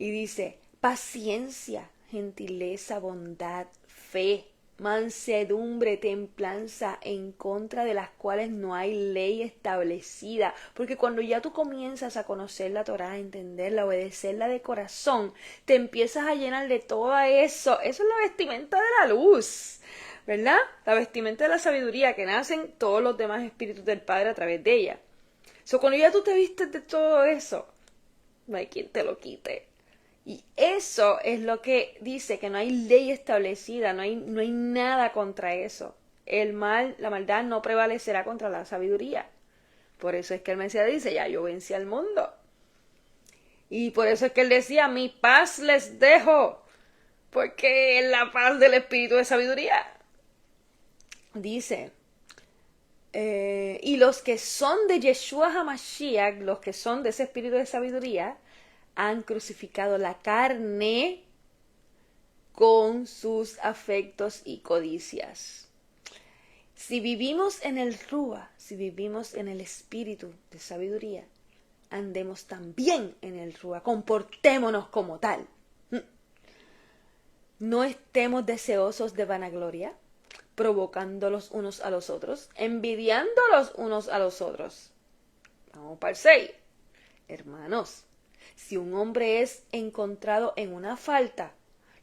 Y dice, paciencia, gentileza, bondad, fe, mansedumbre, templanza, en contra de las cuales no hay ley establecida. Porque cuando ya tú comienzas a conocer la Torá, a entenderla, a obedecerla de corazón, te empiezas a llenar de todo eso. Eso es la vestimenta de la luz, ¿verdad? La vestimenta de la sabiduría, que nacen todos los demás espíritus del Padre a través de ella. Cuando ya tú te vistes de todo eso, no hay quien te lo quite. Y eso es lo que dice, que no hay ley establecida, no hay nada contra eso. El mal, la maldad no prevalecerá contra la sabiduría. Por eso es que el Mesías dice, ya yo vencí al mundo. Y por eso es que él decía, mi paz les dejo, porque es la paz del espíritu de sabiduría. Dice, y los que son de Yeshua HaMashiach, los que son de ese espíritu de sabiduría, han crucificado la carne con sus afectos y codicias. Si vivimos en el Rúa, si vivimos en el espíritu de sabiduría, andemos también en el Rúa, comportémonos como tal. No estemos deseosos de vanagloria, provocando los unos a los otros, envidiando los unos a los otros. Vamos para el 6. Hermanos, si un hombre es encontrado en una falta,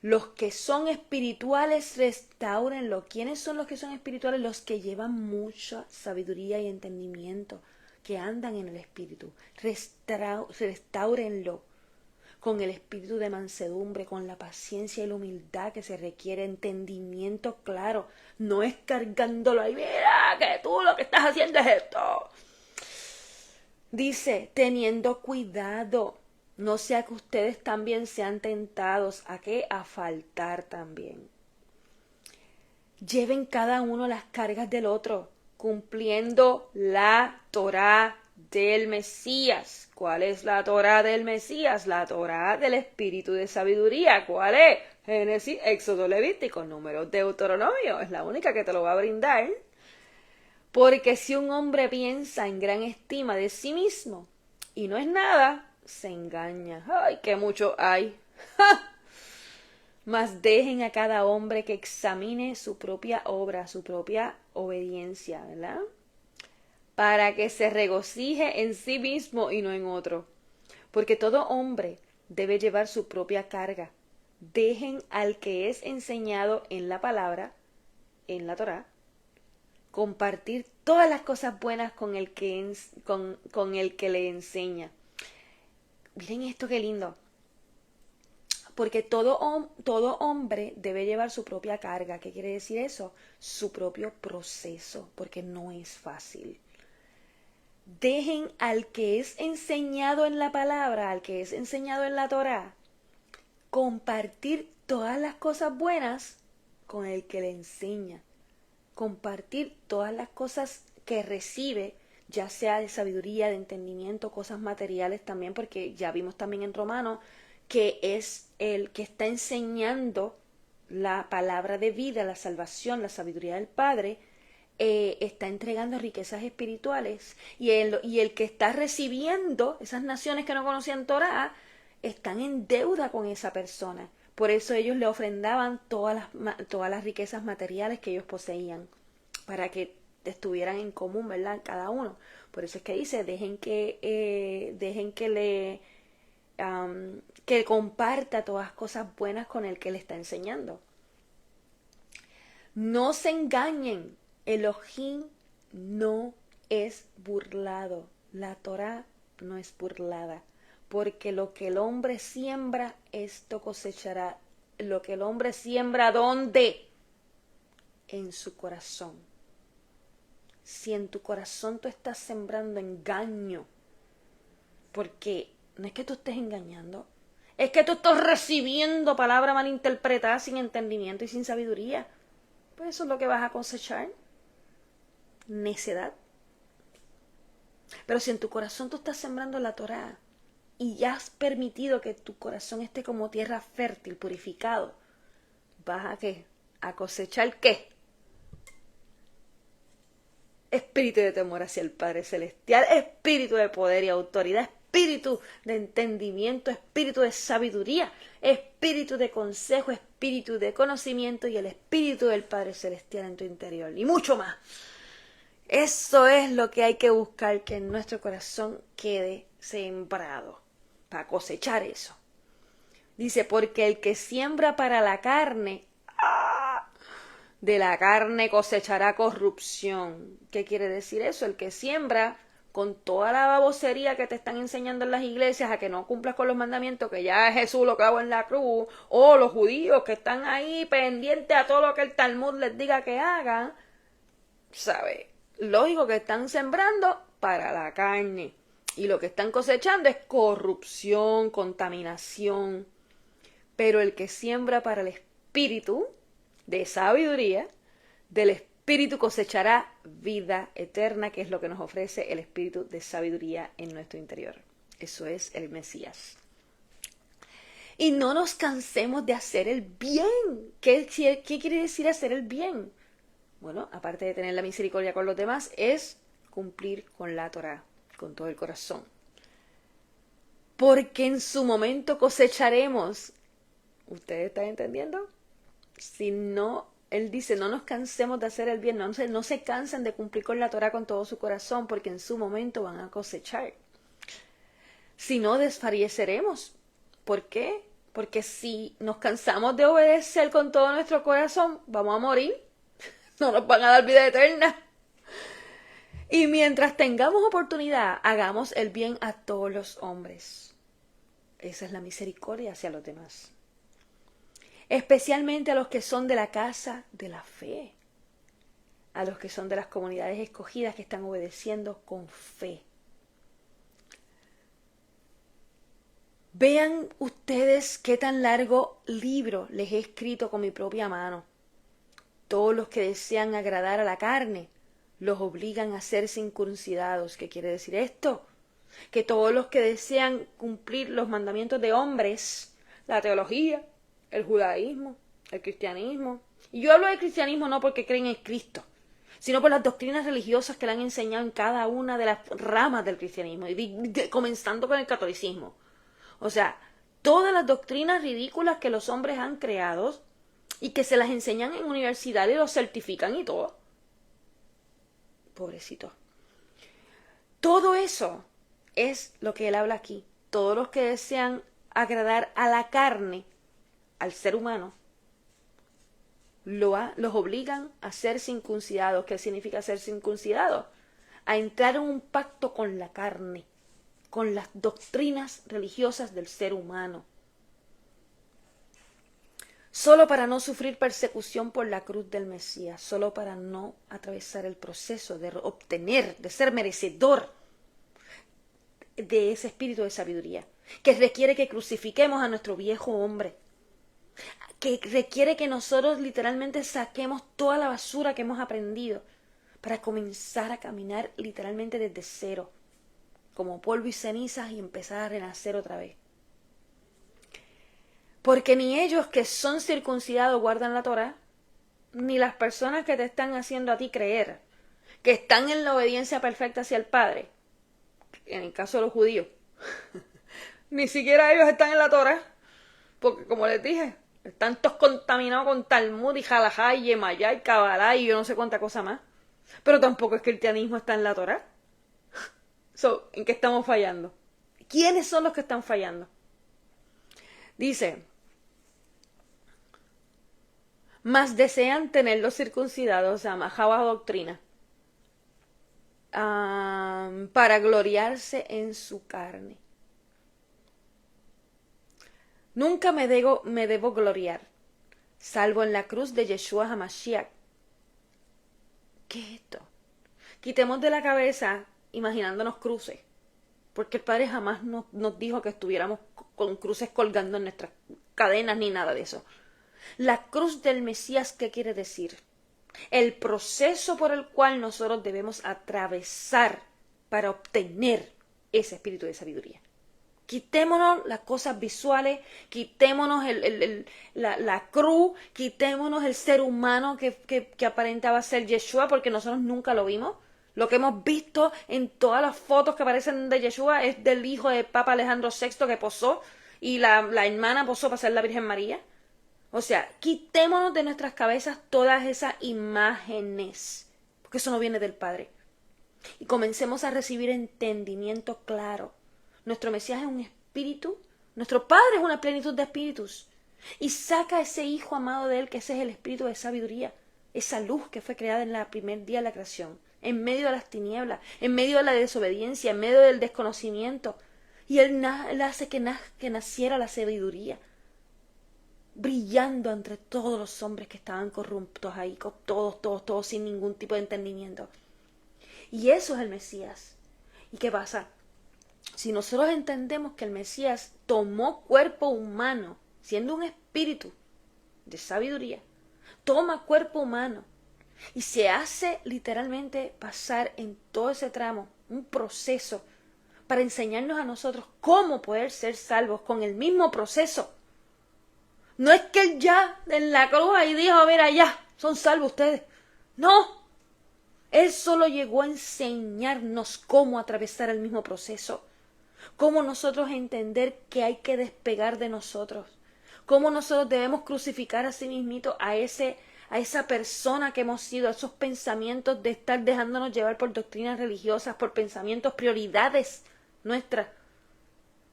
los que son espirituales restáurenlo. ¿Quiénes son los que son espirituales? Los que llevan mucha sabiduría y entendimiento, que andan en el espíritu. Restáurenlo con el espíritu de mansedumbre, con la paciencia y la humildad que se requiere, entendimiento claro. No es cargándolo ahí, mira, que tú lo que estás haciendo es esto. Dice, teniendo cuidado, no sea que ustedes también sean tentados. ¿A qué? A faltar también. Lleven cada uno las cargas del otro, cumpliendo la Torá del Mesías. ¿Cuál es la Torá del Mesías? La Torá del Espíritu de Sabiduría. ¿Cuál es? Génesis, Éxodo, Levítico, Números, Deuteronomio. Es la única que te lo va a brindar. Porque si un hombre piensa en gran estima de sí mismo y no es nada, se engaña. ¡Ay, qué mucho hay! ¡Ja! Mas dejen a cada hombre que examine su propia obra, su propia obediencia, ¿verdad? Para que se regocije en sí mismo y no en otro. Porque todo hombre debe llevar su propia carga. Dejen al que es enseñado en la palabra, en la Torá, compartir todas las cosas buenas con el que le enseña. Miren esto qué lindo. Porque todo hombre debe llevar su propia carga. ¿Qué quiere decir eso? Su propio proceso, porque no es fácil. Dejen al que es enseñado en la palabra, al que es enseñado en la Torá, compartir todas las cosas buenas con el que le enseña. Compartir todas las cosas que recibe, ya sea de sabiduría, de entendimiento, cosas materiales también, porque ya vimos también en Romanos que es el que está enseñando la palabra de vida, la salvación, la sabiduría del Padre, está entregando riquezas espirituales, y el que está recibiendo, esas naciones que no conocían Torá, están en deuda con esa persona. Por eso ellos le ofrendaban todas las riquezas materiales que ellos poseían, para que estuvieran en común, ¿verdad? Cada uno. Por eso es que dice, dejen que comparta todas las cosas buenas con el que le está enseñando. No se engañen, Elohim no es burlado. La Torá no es burlada. Porque lo que el hombre siembra, esto cosechará. Lo que el hombre siembra, ¿dónde? En su corazón. Si en tu corazón tú estás sembrando engaño, porque no es que tú estés engañando, es que tú estás recibiendo palabra malinterpretada, sin entendimiento y sin sabiduría, pues eso es lo que vas a cosechar. Necedad. Pero si en tu corazón tú estás sembrando la Torá, y ya has permitido que tu corazón esté como tierra fértil, purificado, ¿vas a qué? ¿A cosechar qué? Espíritu de temor hacia el Padre Celestial, espíritu de poder y autoridad, espíritu de entendimiento, espíritu de sabiduría, espíritu de consejo, espíritu de conocimiento y el espíritu del Padre Celestial en tu interior y mucho más. Eso es lo que hay que buscar, que en nuestro corazón quede sembrado para cosechar eso. Dice, porque el que siembra para la carne, de la carne cosechará corrupción. ¿Qué quiere decir eso? El que siembra con toda la babosería que te están enseñando en las iglesias a que no cumplas con los mandamientos, que ya Jesús lo clavó en la cruz, o los judíos que están ahí pendientes a todo lo que el Talmud les diga que hagan, ¿sabe? Lógico que están sembrando para la carne. Y lo que están cosechando es corrupción, contaminación. Pero el que siembra para el espíritu de sabiduría, del espíritu cosechará vida eterna, que es lo que nos ofrece el espíritu de sabiduría en nuestro interior. Eso es el Mesías. Y no nos cansemos de hacer el bien. ¿Qué quiere decir hacer el bien? Bueno, aparte de tener la misericordia con los demás, es cumplir con la Torá, con todo el corazón. Porque en su momento cosecharemos. ¿Ustedes están entendiendo? Si no, él dice, no nos cansemos de hacer el bien, no se cansen de cumplir con la Torá con todo su corazón, porque en su momento van a cosechar. Si no, desfalleceremos. ¿Por qué? Porque si nos cansamos de obedecer con todo nuestro corazón, vamos a morir. No nos van a dar vida eterna. Y mientras tengamos oportunidad, hagamos el bien a todos los hombres. Esa es la misericordia hacia los demás. Especialmente a los que son de la casa de la fe. A los que son de las comunidades escogidas que están obedeciendo con fe. Vean ustedes qué tan largo libro les he escrito con mi propia mano. Todos los que desean agradar a la carne los obligan a ser circuncidados. ¿Qué quiere decir esto? Que todos los que desean cumplir los mandamientos de hombres, la teología, el judaísmo, el cristianismo. Y yo hablo de cristianismo no porque creen en Cristo, sino por las doctrinas religiosas que le han enseñado en cada una de las ramas del cristianismo, comenzando con el catolicismo. O sea, todas las doctrinas ridículas que los hombres han creado y que se las enseñan en universidades y los certifican y todo. Pobrecito. Todo eso es lo que él habla aquí. Todos los que desean agradar a la carne, al ser humano, los obligan a ser circuncidados. ¿Qué significa ser circuncidados? A entrar en un pacto con la carne, con las doctrinas religiosas del ser humano. Solo para no sufrir persecución por la cruz del Mesías, solo para no atravesar el proceso de obtener, de ser merecedor de ese espíritu de sabiduría, que requiere que crucifiquemos a nuestro viejo hombre, que requiere que nosotros literalmente saquemos toda la basura que hemos aprendido para comenzar a caminar literalmente desde cero, como polvo y cenizas, y empezar a renacer otra vez. Porque ni ellos que son circuncidados guardan la Torá, ni las personas que te están haciendo a ti creer que están en la obediencia perfecta hacia el Padre, en el caso de los judíos, ni siquiera ellos están en la Torá, porque como les dije, están todos contaminados con Talmud y Jalajá y Yemayá y Kabbalah y yo no sé cuánta cosa más. Pero tampoco es que el cristianismo está en la Torá. ¿En qué estamos fallando? ¿Quiénes son los que están fallando? Dice, mas desean tenerlos circuncidados, o sea, majaba doctrina, para gloriarse en su carne. Nunca me debo gloriar, salvo en la cruz de Yeshua HaMashiach. ¿Qué es esto? Quitemos de la cabeza imaginándonos cruces, porque el Padre jamás nos dijo que estuviéramos con cruces colgando en nuestras cadenas ni nada de eso. La cruz del Mesías, ¿qué quiere decir? El proceso por el cual nosotros debemos atravesar para obtener ese espíritu de sabiduría. Quitémonos las cosas visuales, quitémonos la cruz, quitémonos el ser humano que aparentaba ser Yeshua, porque nosotros nunca lo vimos Lo que hemos visto en todas las fotos que aparecen de Yeshua es del hijo de Papa Alejandro VI que posó y la hermana posó para ser la Virgen María. O sea, quitémonos de nuestras cabezas todas esas imágenes, porque eso no viene del Padre. Y comencemos a recibir entendimiento claro. Nuestro Mesías es un espíritu, nuestro Padre es una plenitud de espíritus. Y saca a ese Hijo amado de Él, que ese es el espíritu de sabiduría, esa luz que fue creada en el primer día de la creación, en medio de las tinieblas, en medio de la desobediencia, en medio del desconocimiento. Y Él hace que naciera la sabiduría, brillando entre todos los hombres que estaban corruptos ahí, todos, sin ningún tipo de entendimiento. Y eso es el Mesías. ¿Y qué pasa? Si nosotros entendemos que el Mesías tomó cuerpo humano, siendo un espíritu de sabiduría, toma cuerpo humano y se hace literalmente pasar en todo ese tramo un proceso para enseñarnos a nosotros cómo poder ser salvos con el mismo proceso. No es que él ya en la cruz ahí dijo, mira, ya, son salvos ustedes. No, él solo llegó a enseñarnos cómo atravesar el mismo proceso, cómo nosotros entender que hay que despegar de nosotros, cómo nosotros debemos crucificar a sí mismito a esa persona que hemos sido, a esos pensamientos de estar dejándonos llevar por doctrinas religiosas, por pensamientos, prioridades nuestras,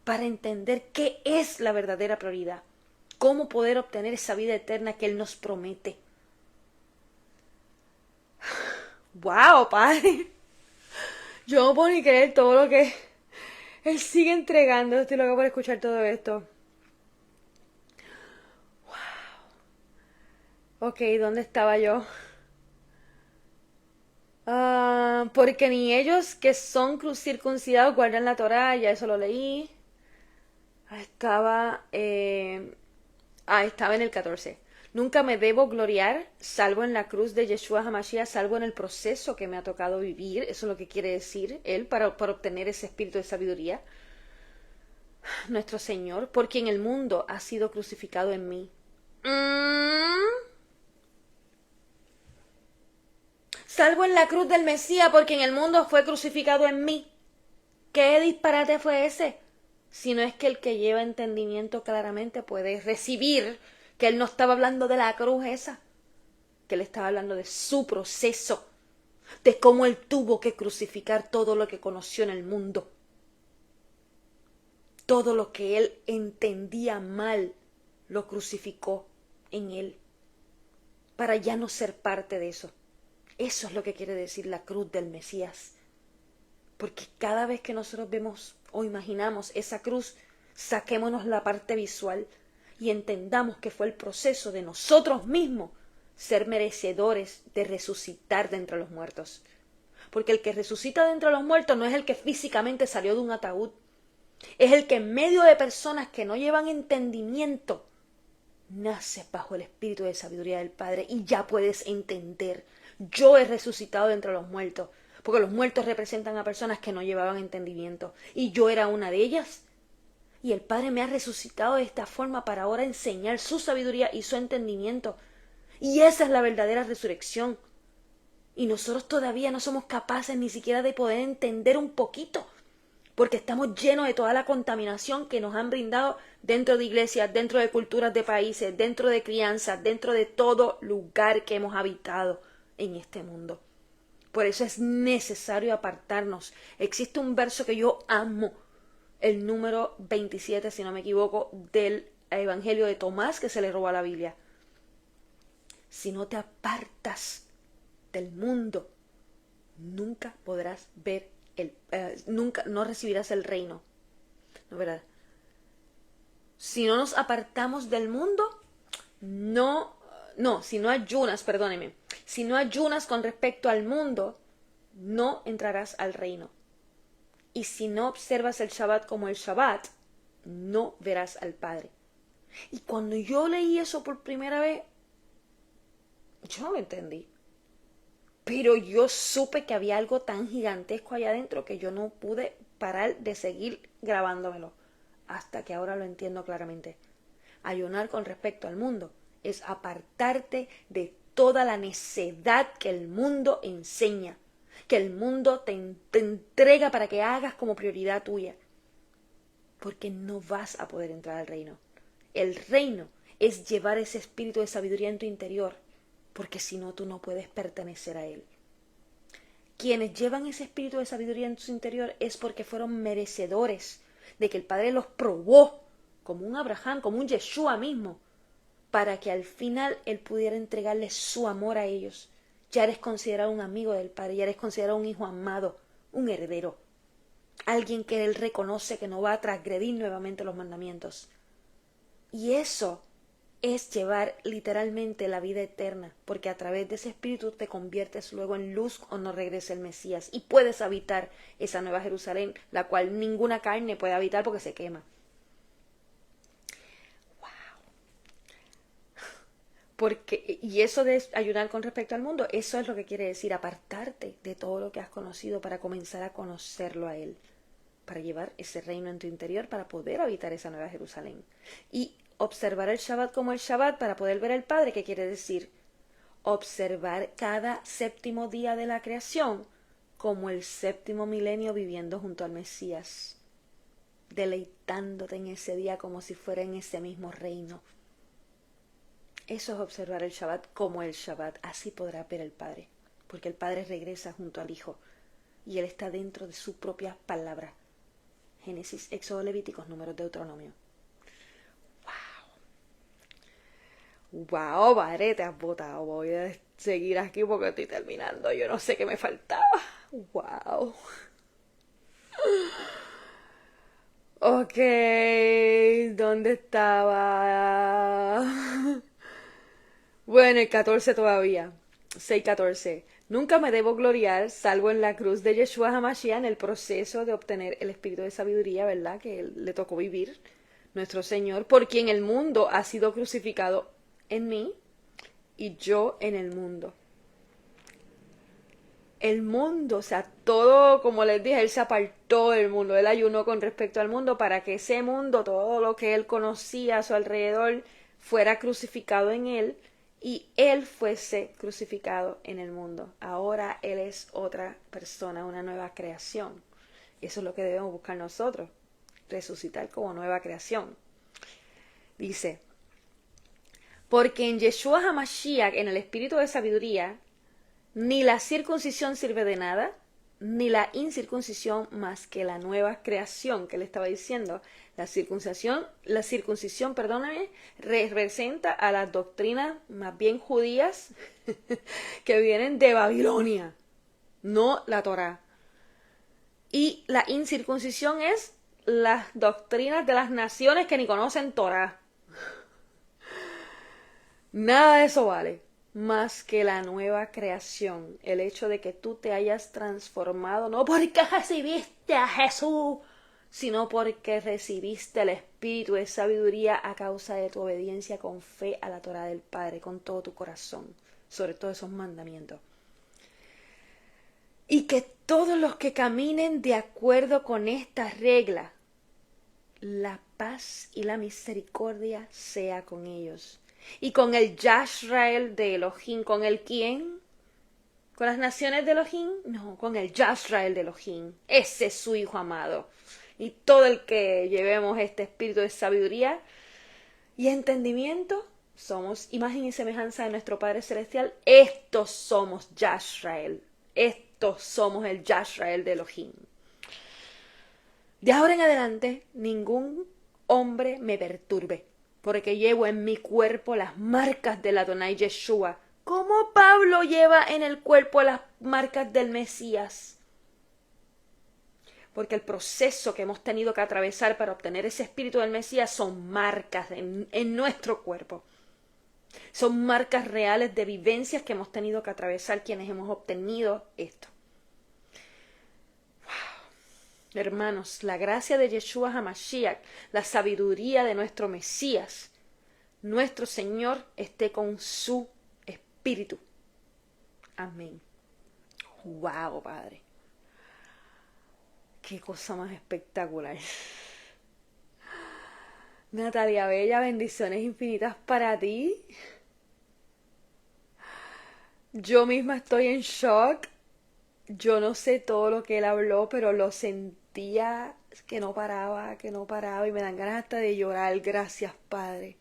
para entender qué es la verdadera prioridad, cómo poder obtener esa vida eterna que Él nos promete. ¡Wow, Padre! Yo no puedo ni creer todo lo que Él sigue entregando. Estoy loca por escuchar todo esto. Wow. Ok, ¿dónde estaba yo? Porque ni ellos que son circuncidados guardan la Torá, ya eso lo leí. Estaba en el 14. Nunca me debo gloriar, salvo en la cruz de Yeshua HaMashiach, salvo en el proceso que me ha tocado vivir. Eso es lo que quiere decir Él para obtener ese espíritu de sabiduría. Nuestro Señor, por quien el mundo ha sido crucificado en mí. Salvo en la cruz del Mesías, porque en el mundo fue crucificado en mí. ¿Qué disparate fue ese? Si no es que el que lleva entendimiento claramente puede recibir que Él no estaba hablando de la cruz esa, que Él estaba hablando de su proceso, de cómo Él tuvo que crucificar todo lo que conoció en el mundo, todo lo que Él entendía mal, lo crucificó en Él, para ya no ser parte de eso. Eso es lo que quiere decir la cruz del Mesías. Porque cada vez que nosotros vemos o imaginamos esa cruz, saquémonos la parte visual y entendamos que fue el proceso de nosotros mismos ser merecedores de resucitar de entre los muertos. Porque el que resucita de entre los muertos no es el que físicamente salió de un ataúd, es el que en medio de personas que no llevan entendimiento, nace bajo el espíritu de sabiduría del Padre y ya puedes entender. Yo he resucitado de entre los muertos, porque los muertos representan a personas que no llevaban entendimiento, y yo era una de ellas. Y el Padre me ha resucitado de esta forma para ahora enseñar su sabiduría y su entendimiento. Y esa es la verdadera resurrección. Y nosotros todavía no somos capaces ni siquiera de poder entender un poquito, porque estamos llenos de toda la contaminación que nos han brindado dentro de iglesias, dentro de culturas de países, dentro de crianzas, dentro de todo lugar que hemos habitado en este mundo. Por eso es necesario apartarnos. Existe un verso que yo amo, el número 27, si no me equivoco, del Evangelio de Tomás, que se le robó a la Biblia. Si no te apartas del mundo, nunca podrás ver no recibirás el reino. ¿No, verdad? Si no nos apartamos del mundo, si no ayunas, perdóneme, si no ayunas con respecto al mundo, no entrarás al reino. Y si no observas el Shabbat como el Shabbat, no verás al Padre. Y cuando yo leí eso por primera vez, yo no lo entendí. Pero yo supe que había algo tan gigantesco allá adentro que yo no pude parar de seguir grabándomelo. Hasta que ahora lo entiendo claramente. Ayunar con respecto al mundo es apartarte de toda la necedad que el mundo enseña. que el mundo te entrega para que hagas como prioridad tuya, porque no vas a poder entrar al reino. El reino es llevar ese espíritu de sabiduría en tu interior, porque si no, tú no puedes pertenecer a él. Quienes llevan ese espíritu de sabiduría en su interior es porque fueron merecedores de que el Padre los probó, como un Abraham, como un Yeshua mismo, para que al final Él pudiera entregarles su amor a ellos. Ya eres considerado un amigo del Padre, ya eres considerado un hijo amado, un heredero, alguien que Él reconoce que no va a transgredir nuevamente los mandamientos. Y eso es llevar literalmente la vida eterna, porque a través de ese espíritu te conviertes luego en luz cuando regrese el Mesías y puedes habitar esa nueva Jerusalén, la cual ninguna carne puede habitar porque se quema. Y eso de ayudar con respecto al mundo, eso es lo que quiere decir, apartarte de todo lo que has conocido para comenzar a conocerlo a Él, para llevar ese reino en tu interior, para poder habitar esa nueva Jerusalén. Y observar el Shabbat como el Shabbat para poder ver al Padre, ¿qué quiere decir? Observar cada séptimo día de la creación como el séptimo milenio viviendo junto al Mesías, deleitándote en ese día como si fuera en ese mismo reino. Eso es observar el Shabbat como el Shabbat. Así podrá ver el Padre, porque el Padre regresa junto al Hijo y Él está dentro de su propia palabra. Génesis, Éxodo, Levíticos, Números, Deuteronomio. ¡Wow! Padre, te has botado. Voy a seguir aquí porque estoy terminando. Yo no sé qué me faltaba. ¡Wow! Ok, ¿dónde estaba? Bueno, el 14 todavía. 6:14. Nunca me debo gloriar, salvo en la cruz de Yeshua HaMashiach, en el proceso de obtener el espíritu de sabiduría, ¿verdad? Que le tocó vivir, nuestro Señor, por quien el mundo ha sido crucificado en mí y yo en el mundo. El mundo, o sea, todo, como les dije, Él se apartó del mundo, Él ayunó con respecto al mundo para que ese mundo, todo lo que Él conocía a su alrededor, fuera crucificado en Él y Él fuese crucificado en el mundo. Ahora Él es otra persona, una nueva creación. Eso es lo que debemos buscar nosotros, resucitar como nueva creación. Dice, porque en Yeshua HaMashiach, en el espíritu de sabiduría, ni la circuncisión sirve de nada, ni la incircuncisión más que la nueva creación que le estaba diciendo. La circuncisión, perdóname, representa a las doctrinas más bien judías que vienen de Babilonia, no la Torá. Y la incircuncisión es las doctrinas de las naciones que ni conocen Torá. Nada de eso vale más que la nueva creación, el hecho de que tú te hayas transformado, no porque recibiste a Jesús, sino porque recibiste el espíritu de sabiduría a causa de tu obediencia con fe a la Torá del Padre, con todo tu corazón, sobre todos esos mandamientos. Y que todos los que caminen de acuerdo con esta regla, la paz y la misericordia sea con ellos. Y con el Yashrael de Elohim, ¿con el quién? ¿Con las naciones de Elohim? No, con el Yashrael de Elohim. Ese es su Hijo amado. Y todo el que llevemos este espíritu de sabiduría y entendimiento, somos imagen y semejanza de nuestro Padre Celestial. Estos somos Yashrael. Estos somos el Yashrael de Elohim. De ahora en adelante, ningún hombre me perturbe, porque llevo en mi cuerpo las marcas del Adonai Yeshua, como Pablo lleva en el cuerpo las marcas del Mesías. Porque el proceso que hemos tenido que atravesar para obtener ese espíritu del Mesías son marcas en nuestro cuerpo. Son marcas reales de vivencias que hemos tenido que atravesar quienes hemos obtenido esto. Hermanos, la gracia de Yeshua HaMashiach, la sabiduría de nuestro Mesías, nuestro Señor, esté con su espíritu. Amén. ¡Wow, Padre! ¡Qué cosa más espectacular! Natalia Bella, bendiciones infinitas para ti. Yo misma estoy en shock. Yo no sé todo lo que él habló, pero lo sentía que no paraba y me dan ganas hasta de llorar. Gracias, Padre.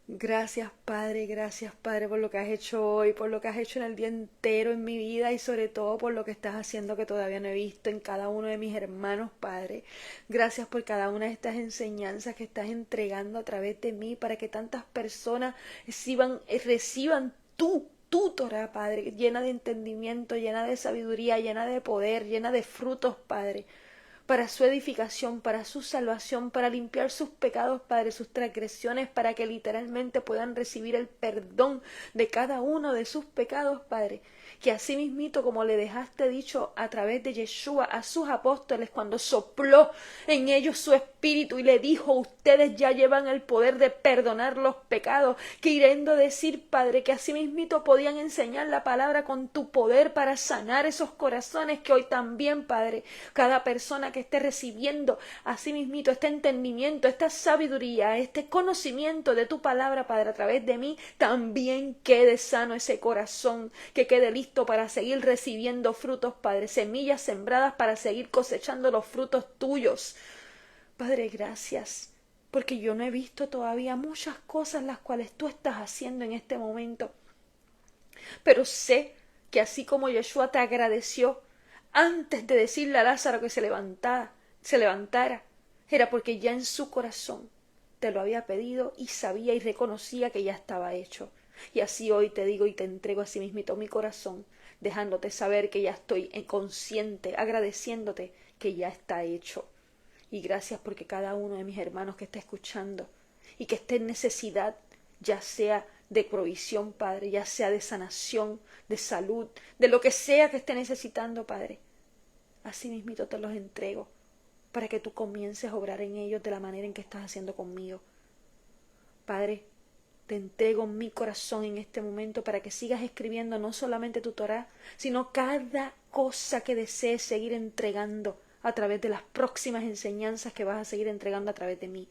Gracias, Padre, por lo que has hecho hoy, por lo que has hecho en el día entero en mi vida y sobre todo por lo que estás haciendo que todavía no he visto en cada uno de mis hermanos, Padre. Gracias por cada una de estas enseñanzas que estás entregando a través de mí para que tantas personas reciban tu Torah, Padre, llena de entendimiento, llena de sabiduría, llena de poder, llena de frutos, Padre, para su edificación, para su salvación, para limpiar sus pecados, Padre, sus transgresiones, para que literalmente puedan recibir el perdón de cada uno de sus pecados, Padre. Que así mismito, como le dejaste dicho a través de Yeshua a sus apóstoles cuando sopló en ellos su espíritu y le dijo, ustedes ya llevan el poder de perdonar los pecados, queriendo decir, Padre, que así mismito podían enseñar la palabra con tu poder para sanar esos corazones que hoy también, Padre, cada persona que esté recibiendo así mismito este entendimiento, esta sabiduría, este conocimiento de tu palabra, Padre, a través de mí, también quede sano ese corazón, que quede listo para seguir recibiendo frutos, Padre, semillas sembradas para seguir cosechando los frutos tuyos. Padre, gracias, porque yo no he visto todavía muchas cosas las cuales tú estás haciendo en este momento, pero sé que así como Yeshua te agradeció antes de decirle a Lázaro que se levantara, era porque ya en su corazón te lo había pedido y sabía y reconocía que ya estaba hecho. Y así hoy te digo y te entrego a sí mismito mi corazón, dejándote saber que ya estoy consciente, agradeciéndote que ya está hecho. Y gracias porque cada uno de mis hermanos que está escuchando y que esté en necesidad, ya sea de provisión, Padre, ya sea de sanación, de salud, de lo que sea que esté necesitando, Padre, así mismito te los entrego para que tú comiences a obrar en ellos de la manera en que estás haciendo conmigo. Padre, te entrego mi corazón en este momento para que sigas escribiendo no solamente tu Torá, sino cada cosa que desees seguir entregando a través de las próximas enseñanzas que vas a seguir entregando a través de mí.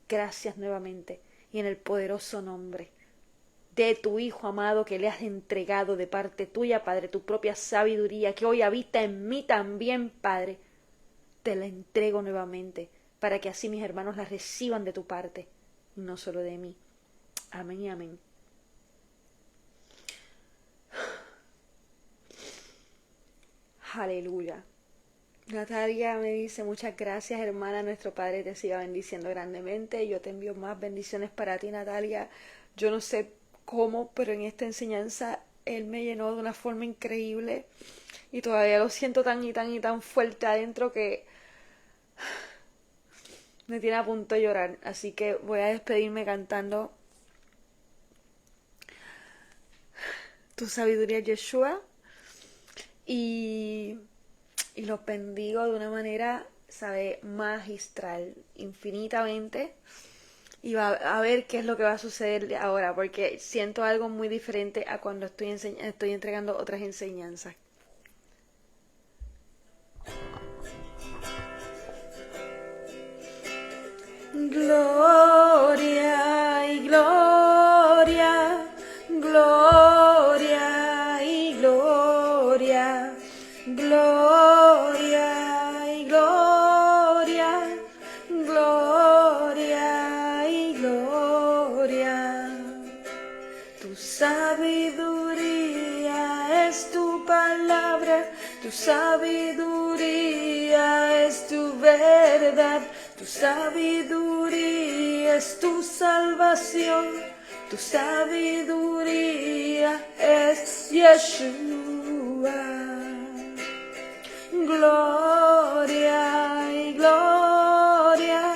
Gracias nuevamente y en el poderoso nombre de tu Hijo amado que le has entregado de parte tuya, Padre, tu propia sabiduría que hoy habita en mí también, Padre, te la entrego nuevamente para que así mis hermanos la reciban de tu parte y no solo de mí. Amén y amén. Aleluya. Natalia me dice, muchas gracias, hermana, nuestro Padre te siga bendiciendo grandemente. Yo te envío más bendiciones para ti, Natalia. Yo no sé cómo, pero en esta enseñanza Él me llenó de una forma increíble y todavía lo siento tan fuerte adentro que me tiene a punto de llorar. Así que voy a despedirme cantando Tu sabiduría, Yeshua, y los bendigo de una manera, ¿sabe?, magistral, infinitamente. Y va a ver qué es lo que va a suceder ahora, porque siento algo muy diferente a cuando estoy entregando otras enseñanzas. Gloria y gloria, gloria y gloria, gloria y gloria, gloria y gloria. Tu sabiduría es tu palabra, tu sabiduría es tu verdad, tu sabiduría es tu salvación, tu sabiduría es Yeshua. Gloria y gloria,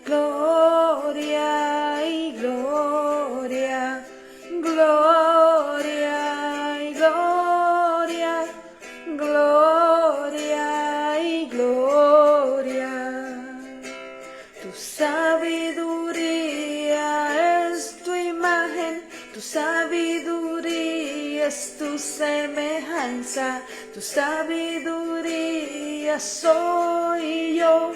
gloria y gloria, gloria y gloria, gloria y gloria. Tu sabiduría es tu imagen, tu sabiduría es tu semejanza, tu sabiduría soy yo,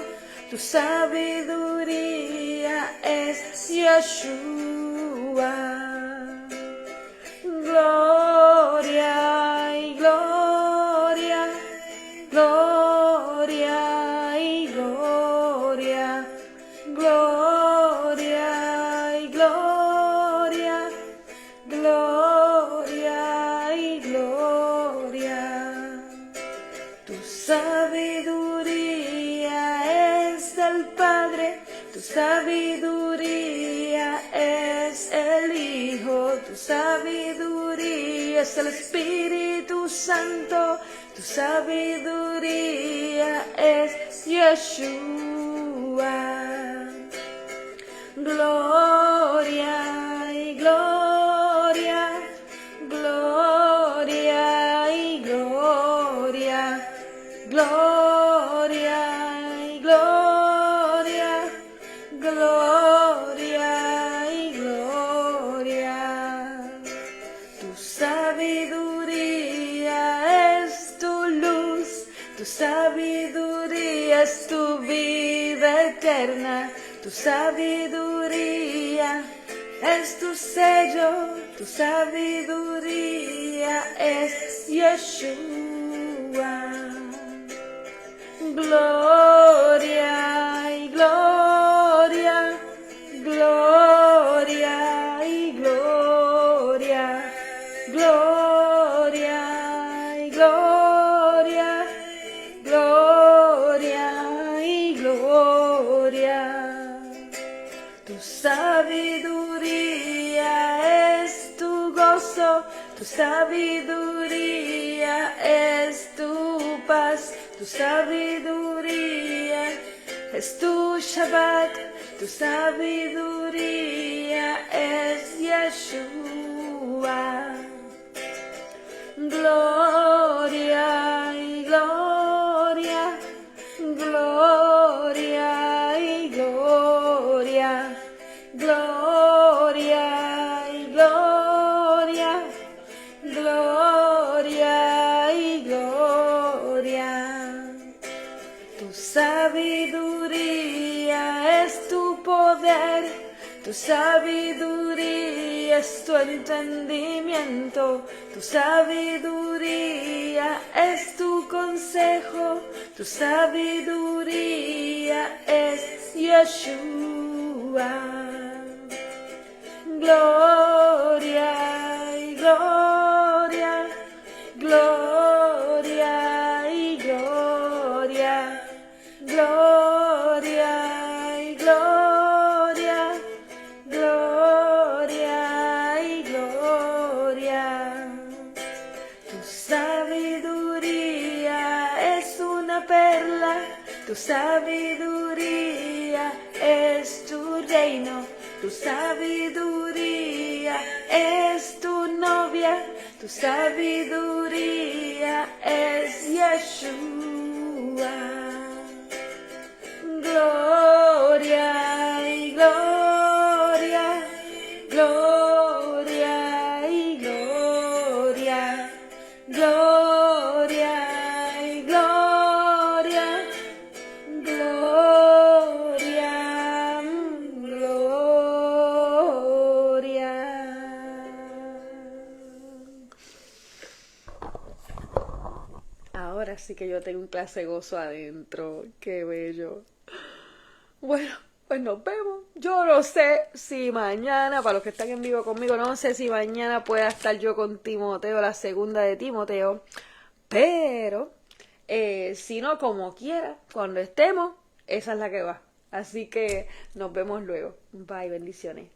tu sabiduría es Yeshua. Gloria y gloria. tu sabiduría es el Hijo, tu sabiduría es el Espíritu Santo, tu sabiduría es Yeshua. Gloria y gloria, gloria y gloria, gloria y gloria, gloria y gloria. Tu sabiduría es tu luz, tu sabiduría es tu vida eterna. Tu sabiduría es tu sello, tu sabiduría es Yeshua. Gloria y gloria, gloria y gloria, gloria y gloria, gloria y gloria. Tu sabiduría es tu gozo, tu sabiduría es tu paz, tu sabiduría es tu Shabbat, tu sabiduría es Yeshua. Gloria y gloria, gloria y gloria, gloria y gloria, gloria y gloria. Tu sabiduría es tu poder, tu sabiduría es tu entendimiento, tu sabiduría es tu consejo, tu sabiduría es Yeshua. Gloria y gloria, gloria y gloria, gloria y gloria, gloria y gloria. Tu sabiduría es una perla, tu sabiduría es tu reino, tu sabiduría es tu novia, tu sabiduría es Yeshua. Gloria y gloria, gloria y gloria, gloria y gloria, gloria, gloria. Ahora sí que yo tengo un clase de gozo adentro, qué bello. Bueno, pues nos vemos. Yo no sé si mañana, para los que están en vivo conmigo, no sé si mañana pueda estar yo con Timoteo, la segunda de Timoteo, pero si no, como quiera, cuando estemos, esa es la que va. Así que nos vemos luego. Bye, bendiciones.